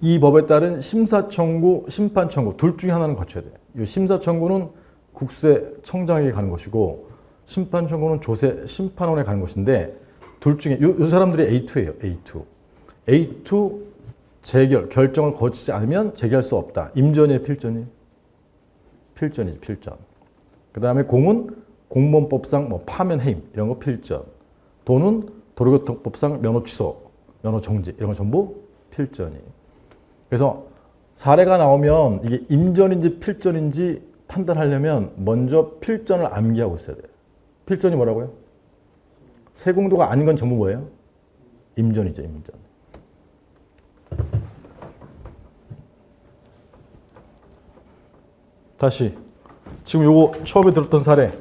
이 법에 따른 심사청구, 심판청구 둘 중에 하나는 거쳐야 돼요. 이 심사청구는 국세청장에게 가는 것이고, 심판청구는 조세 심판원에 가는 것인데, 둘 중에 이 사람들이 A2예요. A2 재결, 결정을 거치지 않으면 재결할 수 없다. 임전이에요, 필전이에요? 필전이지, 필전. 그 다음에 공은 공무원법상 파면 해임 이런 거 필전. 도는 도로교통법상 면허 취소, 면허 정지 이런 거 전부 필전이에요. 그래서 사례가 나오면 이게 임전인지 필전인지 판단하려면 먼저 필전을 암기하고 있어야 돼요. 필전이 뭐라고요? 세공도가 아닌 건 전부 뭐예요? 임전이죠, 임전. 다시 지금 요거 처음에 들었던 사례.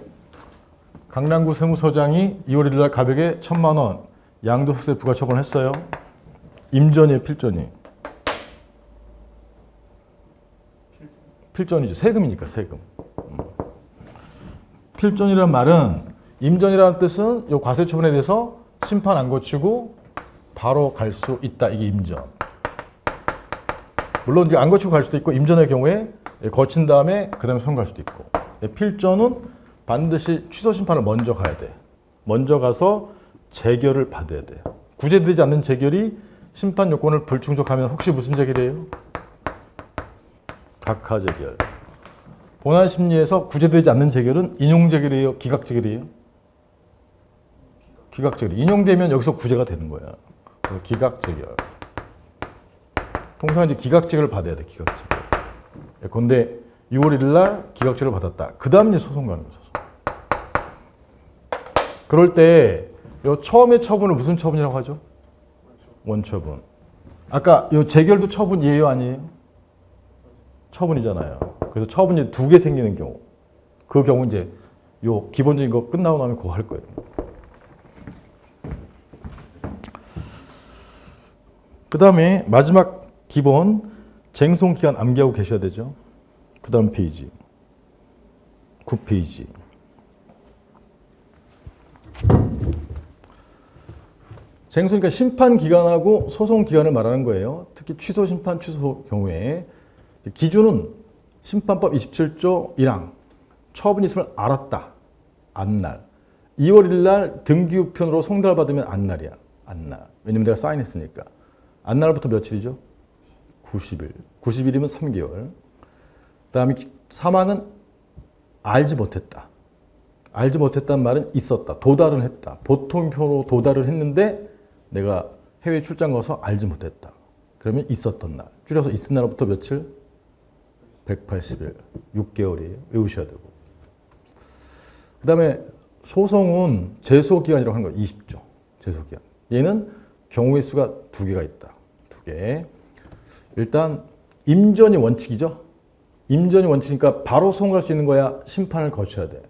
강남구 세무서장이 2월 1일 날 가백에 1,000만 원 양도소득세 부과 처분을 했어요. 임전이에요, 필전이? 필전이죠. 세금이니까, 세금. 필전이란 말은, 임전이라는 뜻은 요 과세 처분에 대해서 심판 안 거치고 바로 갈 수 있다. 이게 임전. 물론 안 거치고 갈 수도 있고, 임전의 경우에 거친 다음에 그 다음에 소송 갈 수도 있고. 필전은 반드시 취소 심판을 먼저 가야 돼. 먼저 가서 재결을 받아야 돼요. 구제되지 않는 재결이 심판 요건을 불충족하면 혹시 무슨 재결이에요? 각하 재결. 본안 심리에서 구제되지 않는 재결은 인용 재결이에요? 기각 재결이에요? 기각 재결. 인용되면 여기서 구제가 되는 거야. 그래서 기각 재결. 통상 이제 기각 재결을 받아야 돼. 기각 재결. 근데 6월 1일 날 기각 재결을 받았다. 그 다음 이제 소송 가는 거죠. 그럴 때 요 처음에 처분을 무슨 처분이라고 하죠? 원처분. 아까 요 재결도 처분이에요, 아니에요? 처분이잖아요. 그래서 처분이 2개 생기는 경우. 그 경우 이제 요 기본적인 거 끝나고 나면 그거 할 거예요. 그 다음에 마지막 기본 쟁송 기간 암기하고 계셔야 되죠. 그 다음 페이지 9페이지. 쟁송, 그러니까 심판 기간하고 소송 기간을 말하는 거예요. 특히 취소 심판 취소 경우에 기준은 심판법 27조 1항 처분이 있음을 알았다. 안날. 2월 1일 날 등기 우편으로 송달받으면 안날이야. 안날. 왜냐면 내가 사인했으니까. 안날부터 며칠이죠? 90일. 90일이면 3개월. 그 다음에 사망은 알지 못했다. 알지 못했다는 말은 있었다. 도달은 했다. 보통표로 도달을 했는데 내가 해외 출장 가서 알지 못했다. 그러면 있었던 날. 줄여서 있은 날부터 며칠? 180일. 6개월이에요. 외우셔야 되고. 그 다음에 소송은 제소기간이라고 하는 거예요. 20조. 제소기간. 얘는 경우의 수가 2개가 있다. 2개. 일단 임전이 원칙이죠. 임전이 원칙이니까 바로 소송할 수 있는 거야? 심판을 거쳐야 돼.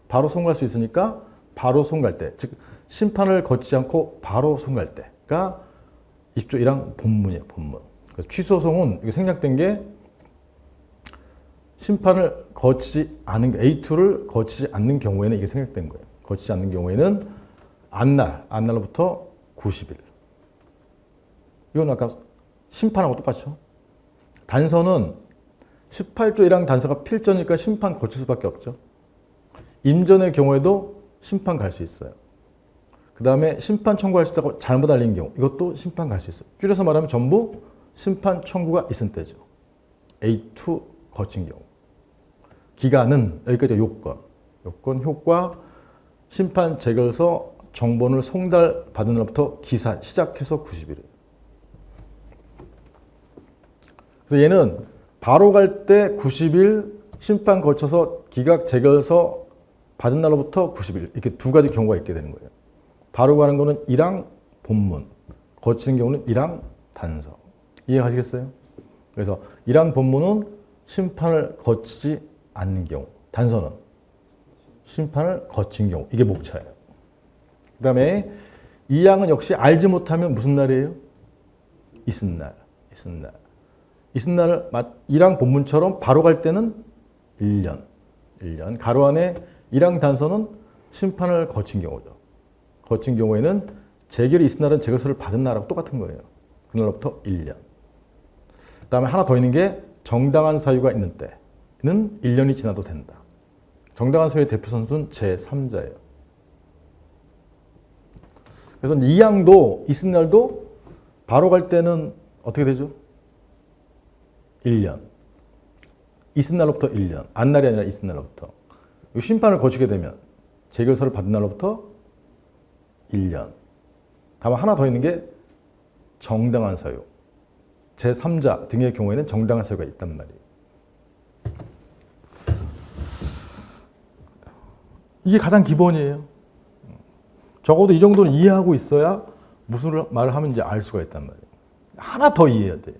바로 소송할 수 있으니까 바로 소송할 때. 즉 심판을 거치지 않고 바로 소송할 때가 20조 1항 본문이에요. 본문. 그래서 취소소송은 이게 생략된 게 심판을 거치지 않은 A2를 거치지 않는 경우에는 이게 생략된 거예요. 거치지 않는 경우에는 안날로부터 90일. 이건 아까 심판하고 똑같죠. 단서는 18조 1항 단서가 필전이니까 심판 거칠 수밖에 없죠. 임전의 경우에도 심판 갈 수 있어요. 그 다음에 심판 청구할 수 있다고 잘못 알린 경우 이것도 심판 갈 수 있어요. 줄여서 말하면 전부 심판 청구가 있은 때죠. A2 거친 경우. 기간은 여기까지 요건. 요건, 효과, 심판 재결서, 정본을 송달 받은 날부터 기산 시작해서 90일이에요. 그래서 얘는 바로 갈 때 90일, 심판 거쳐서 기각 재결서 받은 날로부터 90일 이렇게 2가지 경우가 있게 되는 거예요. 바로 가는 거는 1항 본문, 거치는 경우는 1항 단서. 이해가시겠어요? 그래서 1항 본문은 심판을 거치지 않는 경우, 단서는 심판을 거친 경우. 이게 목차예요. 그 다음에 2항은 역시 알지 못하면 무슨 날이에요? 이튿날. 이튿날. 이튿날을 1항 본문처럼 바로 갈 때는 1년. 1년. 가로 안에 1항 단서는 심판을 거친 경우죠. 거친 경우에는 재결이 이튿날은 재결서를 받은 날하고 똑같은 거예요. 그날로부터 1년. 그 다음에 하나 더 있는 게 정당한 사유가 있는 때는 1년이 지나도 된다. 정당한 사유의 대표 선수는 제3자예요. 그래서 2항도 이튿날도 바로 갈 때는 어떻게 되죠? 1년. 이튿날로부터 1년. 안날이 아니라 이튿날로부터. 심판을 거치게 되면 재결서를 받은 날로부터 1년. 다만 하나 더 있는 게 정당한 사유. 제3자 등의 경우에는 정당한 사유가 있단 말이에요. 이게 가장 기본이에요. 적어도 이 정도는 이해하고 있어야 무슨 말을 하는지 알 수가 있단 말이에요. 하나 더 이해해야 돼.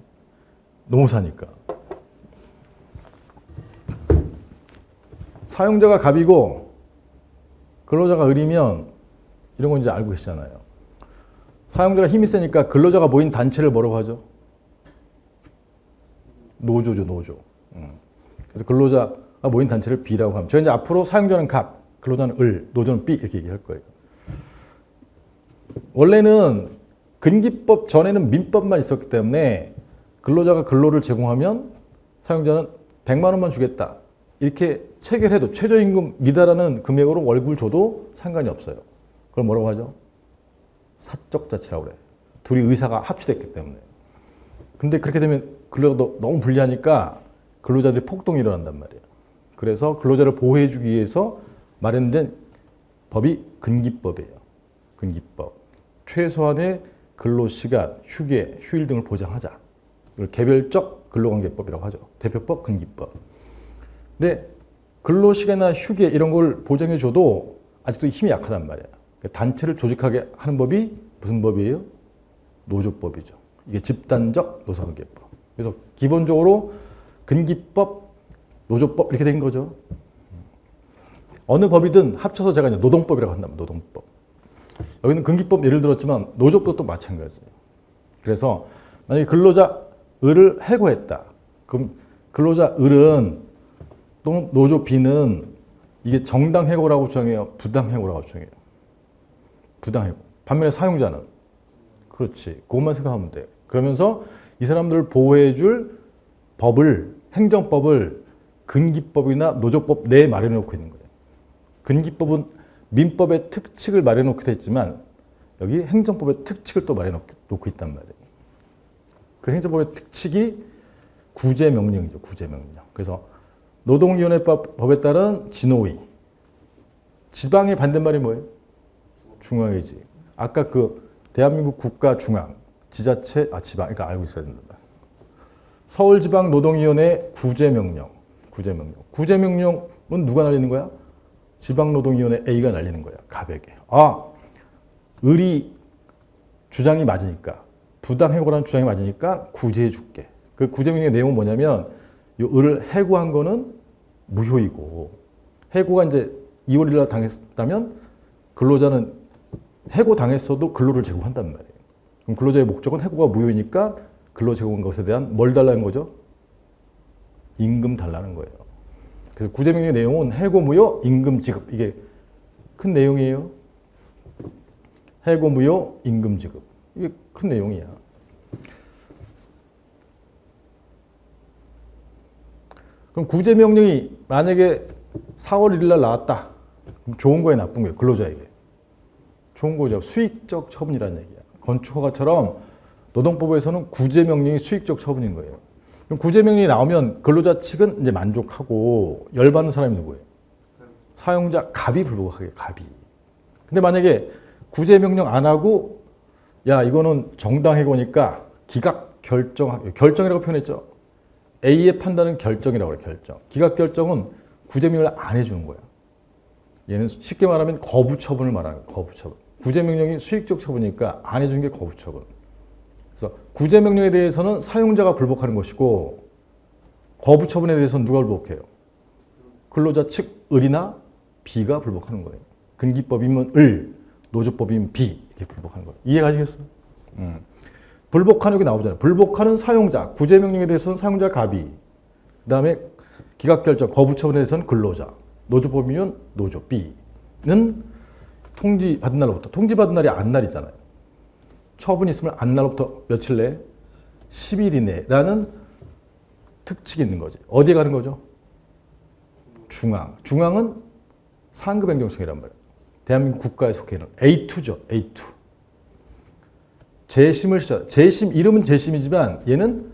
노무사니까. 사용자가 갑이고 근로자가 을이면 이런 건 이제 알고 계시잖아요. 사용자가 힘이 세니까 근로자가 모인 단체를 뭐라고 하죠? 노조죠, 노조. 그래서 근로자가 모인 단체를 B라고 하면 저희 이제 앞으로 사용자는 갑, 근로자는 을, 노조는 B 이렇게 얘기할 거예요. 원래는 근기법 전에는 민법만 있었기 때문에 근로자가 근로를 제공하면 사용자는 100만 원만 주겠다. 이렇게 체결해도 최저임금 미달하는 금액으로 월급을 줘도 상관이 없어요. 그걸 뭐라고 하죠? 사적 자치라고 그래. 둘이 의사가 합치됐기 때문에. 근데 그렇게 되면 근로자가 너무 불리하니까 근로자들이 폭동이 일어난단 말이에요. 그래서 근로자를 보호해주기 위해서 마련된 법이 근기법이에요. 근기법. 최소한의 근로시간, 휴게, 휴일 등을 보장하자. 이걸 개별적 근로관계법이라고 하죠. 대표법, 근기법. 근데 근로시간이나 휴게 이런 걸 보장해줘도 아직도 힘이 약하단 말이에요. 단체를 조직하게 하는 법이 무슨 법이에요? 노조법이죠. 이게 집단적 노사관계법. 그래서 기본적으로 근기법, 노조법 이렇게 된 거죠. 어느 법이든 합쳐서 제가 이제 노동법이라고 한다면 노동법. 여기는 근기법 예를 들었지만 노조법도 마찬가지예요. 그래서 만약에 근로자 을을 해고했다. 그럼 근로자 을은 또 노조 B는 이게 정당 해고라고 주장해요? 부당 해고라고 주장해요? 부당 해고. 반면에 사용자는 그렇지. 그것만 생각하면 돼. 그러면서 이 사람들을 보호해줄 법을, 행정법을 근기법이나 노조법 내에 마련해 놓고 있는 거예요. 근기법은 민법의 특칙을 마련해 놓게 돼 있지만 여기 행정법의 특칙을 또 마련해 놓고 있단 말이에요. 그 행정법의 특칙이 구제명령이죠. 구제명령. 그래서 노동위원회법에 따른 진호위. 지방의 반대말이 뭐예요? 중앙이지. 아까 그 대한민국 국가 중앙, 지자체, 지방. 그러니까 알고 있어야 된다. 서울지방노동위원회 구제명령. 구제명령. 구제명령은 누가 날리는 거야? 지방노동위원회 A가 날리는 거야. 갑에게. 을이 주장이 맞으니까. 부당해고라는 주장이 맞으니까 구제해 줄게. 그 구제명령의 내용은 뭐냐면 이 을을 해고한 거는 무효이고 해고가 이제 2월 1일 날 당했다면 근로자는 해고 당했어도 근로를 제공한단 말이에요. 그럼 근로자의 목적은 해고가 무효이니까 근로 제공한 것에 대한 뭘 달라는 거죠? 임금 달라는 거예요. 그래서 구제명령의 내용은 해고 무효, 임금 지급. 이게 큰 내용이에요. 해고 무효, 임금 지급. 이게 큰 내용이야. 그럼 구제명령이 만약에 4월 1일 날 나왔다. 그럼 좋은 거예요, 나쁜 거예요? 근로자에게. 좋은 거죠. 수익적 처분이라는 얘기야. 건축허가처럼 노동법에서는 구제명령이 수익적 처분인 거예요. 그럼 구제명령이 나오면 근로자 측은 이제 만족하고 열받는 사람이 누구예요? 사용자 갑이 불복하게, 갑이. 근데 만약에 구제명령 안 하고 야 이거는 정당해고니까 기각 결정이라고 표현했죠. A의 판단은 결정이라고 해요. 결정. 기각 결정은 구제명령을 안 해주는 거야. 얘는 쉽게 말하면 거부처분을 말하는 거야. 거부처분. 구제명령이 수익적 처분이니까 안 해주는 게 거부처분. 그래서 구제명령에 대해서는 사용자가 불복하는 것이고 거부처분에 대해서는 누가 불복해요? 근로자 측 을이나 B가 불복하는 거예요. 근기법이면 을, 노조법이면 B 이렇게 불복하는 거예요. 이해 가시겠어요? 불복하는 게 나오잖아요. 불복하는 사용자, 구제명령에 대해서는 사용자 갑이, 그 다음에 기각결정, 거부처분에 대해서는 근로자, 노조법이면 노조 B는 통지받은 날로부터, 통지받은 날이 안날이잖아요. 처분이 있으면 안날로부터 며칠 내에? 10일 이내라는 특칙이 있는 거지. 어디에 가는 거죠? 중앙. 중앙은 상급행정청이란 말이에요. 대한민국 국가에 속해 있는 A2죠. A2. 재심을 시작. 재심 이름은 재심이지만 얘는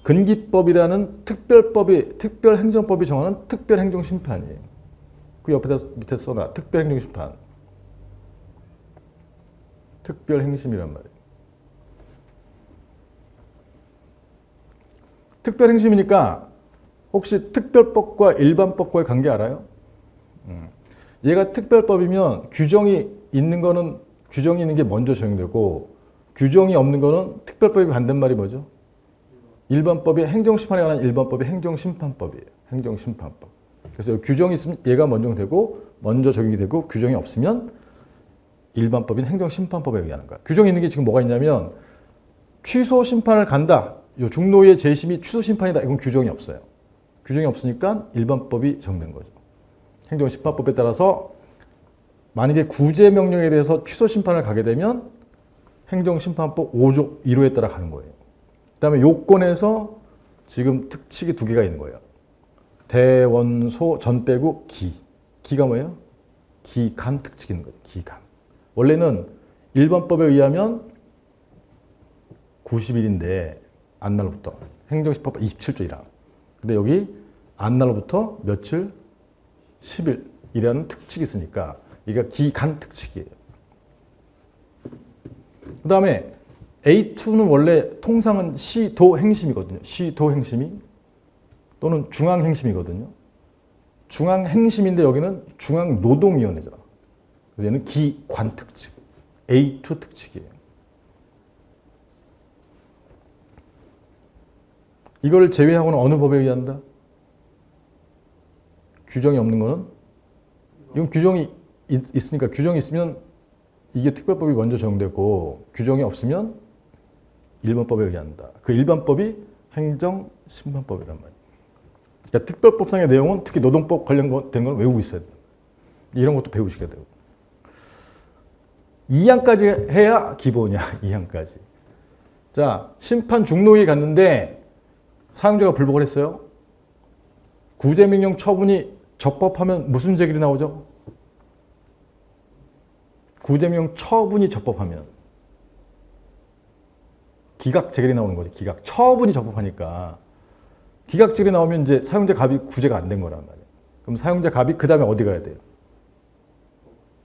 근기법이라는 특별행정법이 정하는 특별행정심판이에요. 그 밑에 써놔. 특별행정심판. 특별행심이란 말이에요. 특별행심이니까 혹시 특별법과 일반법과의 관계 알아요? 얘가 특별법이면 규정이 있는 게 먼저 적용되고 규정이 없는 거는 특별법이 반대말이 뭐죠? 일반법이 행정심판에 관한 일반법이 행정심판법이에요. 행정심판법. 그래서 규정이 있으면 얘가 먼저 적용이 되고 규정이 없으면 일반법인 행정심판법에 의하는 거야. 규정이 있는 게 지금 뭐가 있냐면 취소 심판을 간다. 요 중노위의 재심이 취소 심판이다. 이건 규정이 없어요. 규정이 없으니까 일반법이 적용된 거죠. 행정심판법에 따라서 만약에 구제명령에 대해서 취소 심판을 가게 되면 행정심판법 5조 1호에 따라 가는 거예요. 그 다음에 요건에서 지금 특칙이 2개가 있는 거예요. 대원소 전 빼고 기가 뭐예요? 기간 특칙인 거죠. 기간. 원래는 일반법에 의하면 90일인데 안날로부터 행정시법 27조 1항. 근데 여기 안날로부터 며칠? 10일이라는 특칙이 있으니까 이게 기간 특칙이에요. 그 다음에 A2는 원래 통상은 시도행심이거든요. 시도행심이 또는 중앙행심이거든요. 중앙행심인데 여기는 중앙노동위원회죠. 그래서 얘는 기관특칙, A2 특칙이에요. 이걸 제외하고는 어느 법에 의한다? 규정이 없는 거는? 이건 규정이 있으니까 규정이 있으면 이게 특별법이 먼저 적용되고 규정이 없으면 일반법에 의한다. 그 일반법이 행정심판법이란 말이에요. 그러니까 특별법상의 내용은 특히 노동법 관련된 건 외우고 있어야 돼요. 이런 것도 배우시게 되고. 2항까지 해야 기본이야. 2항까지. 자, 심판 중노위에 갔는데 사용자가 불복을 했어요. 구제명령 처분이 적법하면 무슨 재결이 나오죠? 구제명령 처분이 적법하면 기각 재결이 나오는 거죠. 기각. 처분이 적법하니까 기각 재결이 나오면 이제 사용자 갑이 구제가 안 된 거란 말이에요. 그럼 사용자 갑이 그 다음에 어디 가야 돼요?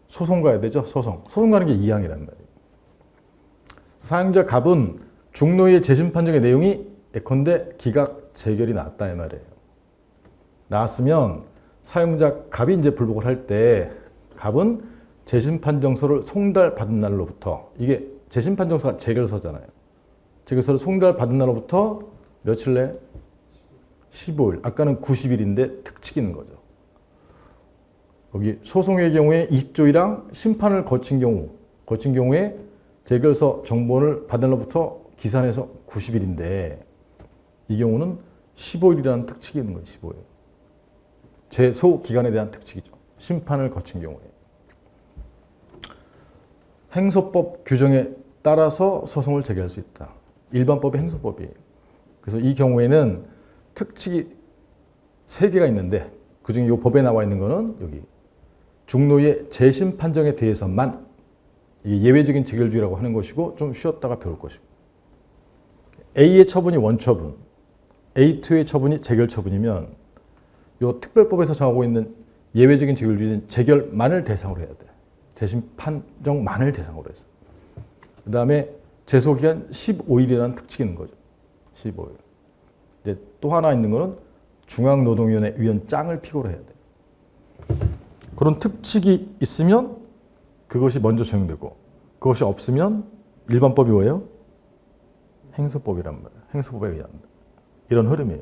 소송 가야 되죠. 소송. 소송 가는 게 2항이란 말이에요. 사용자 갑은 중노위의 재심 판정의 내용이 예컨대 기각 재결이 나왔다 이 말이에요. 나왔으면 사용자 갑이 이제 불복을 할 때 갑은 재심 판정서를 송달받은 날로부터, 이게 재심 판정서가 재결서잖아요. 재결서를 송달받은 날로부터 며칠 내? 15일. 아까는 90일인데 특칙이 있는 거죠. 여기 소송의 경우에 20조 1항 심판을 거친 경우에 재결서 정본을 받은 날로부터 기산해서 90일인데 이 경우는 15일이라는 특칙이 있는 거예요. 15일. 제소 기간에 대한 특칙이죠. 심판을 거친 경우에. 행소법 규정에 따라서 소송을 제기할 수 있다. 일반법이 행소법이에요. 그래서 이 경우에는 특칙이 3개가 있는데 그중에 이 법에 나와 있는 거는 여기 중노위의 재심 판정에 대해서만 이게 예외적인 재결주의라고 하는 것이고 좀 쉬었다가 배울 것이고 A의 처분이 원처분, A2의 처분이 재결처분이면 이 특별법에서 정하고 있는 예외적인 재결주의는 재결만을 대상으로 해야 돼. 재심 판정만을 대상으로 해서. 그 다음에 제소기간 15일이라는 특칙이 있는 거죠. 15일. 이제 또 하나 있는 거는 중앙노동위원회 위원장을 피고로 해야 돼. 그런 특칙이 있으면 그것이 먼저 적용되고 그것이 없으면 일반법이 뭐예요? 행소법이란 말이에요. 행소법에 의한다. 이런 흐름이에요.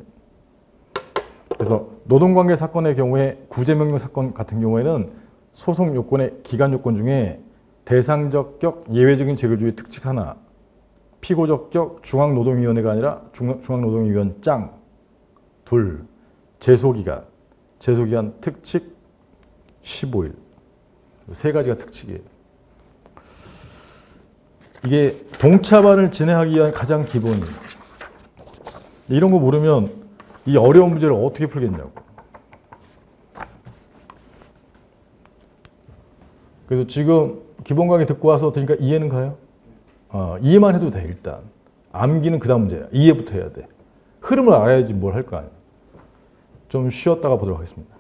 그래서 노동관계 사건의 경우에 구제명령 사건 같은 경우에는 소송 요건의 기간 요건 중에 대상적 격 예외적인 재결주의 특칙 하나, 피고적 격 중앙노동위원회가 아니라 중앙노동위원장 둘, 제소기간 특칙 15일. 3가지가 특칙이에요. 이게 동차반을 진행하기 위한 가장 기본이에요. 이런 거 모르면 이 어려운 문제를 어떻게 풀겠냐고. 그래서 지금 기본 강의 듣고 와서 그러니까 이해는 가요? 이해만 해도 돼 일단. 암기는 그 다음 문제야. 이해부터 해야 돼. 흐름을 알아야지 뭘 할 거 아니야. 좀 쉬었다가 보도록 하겠습니다.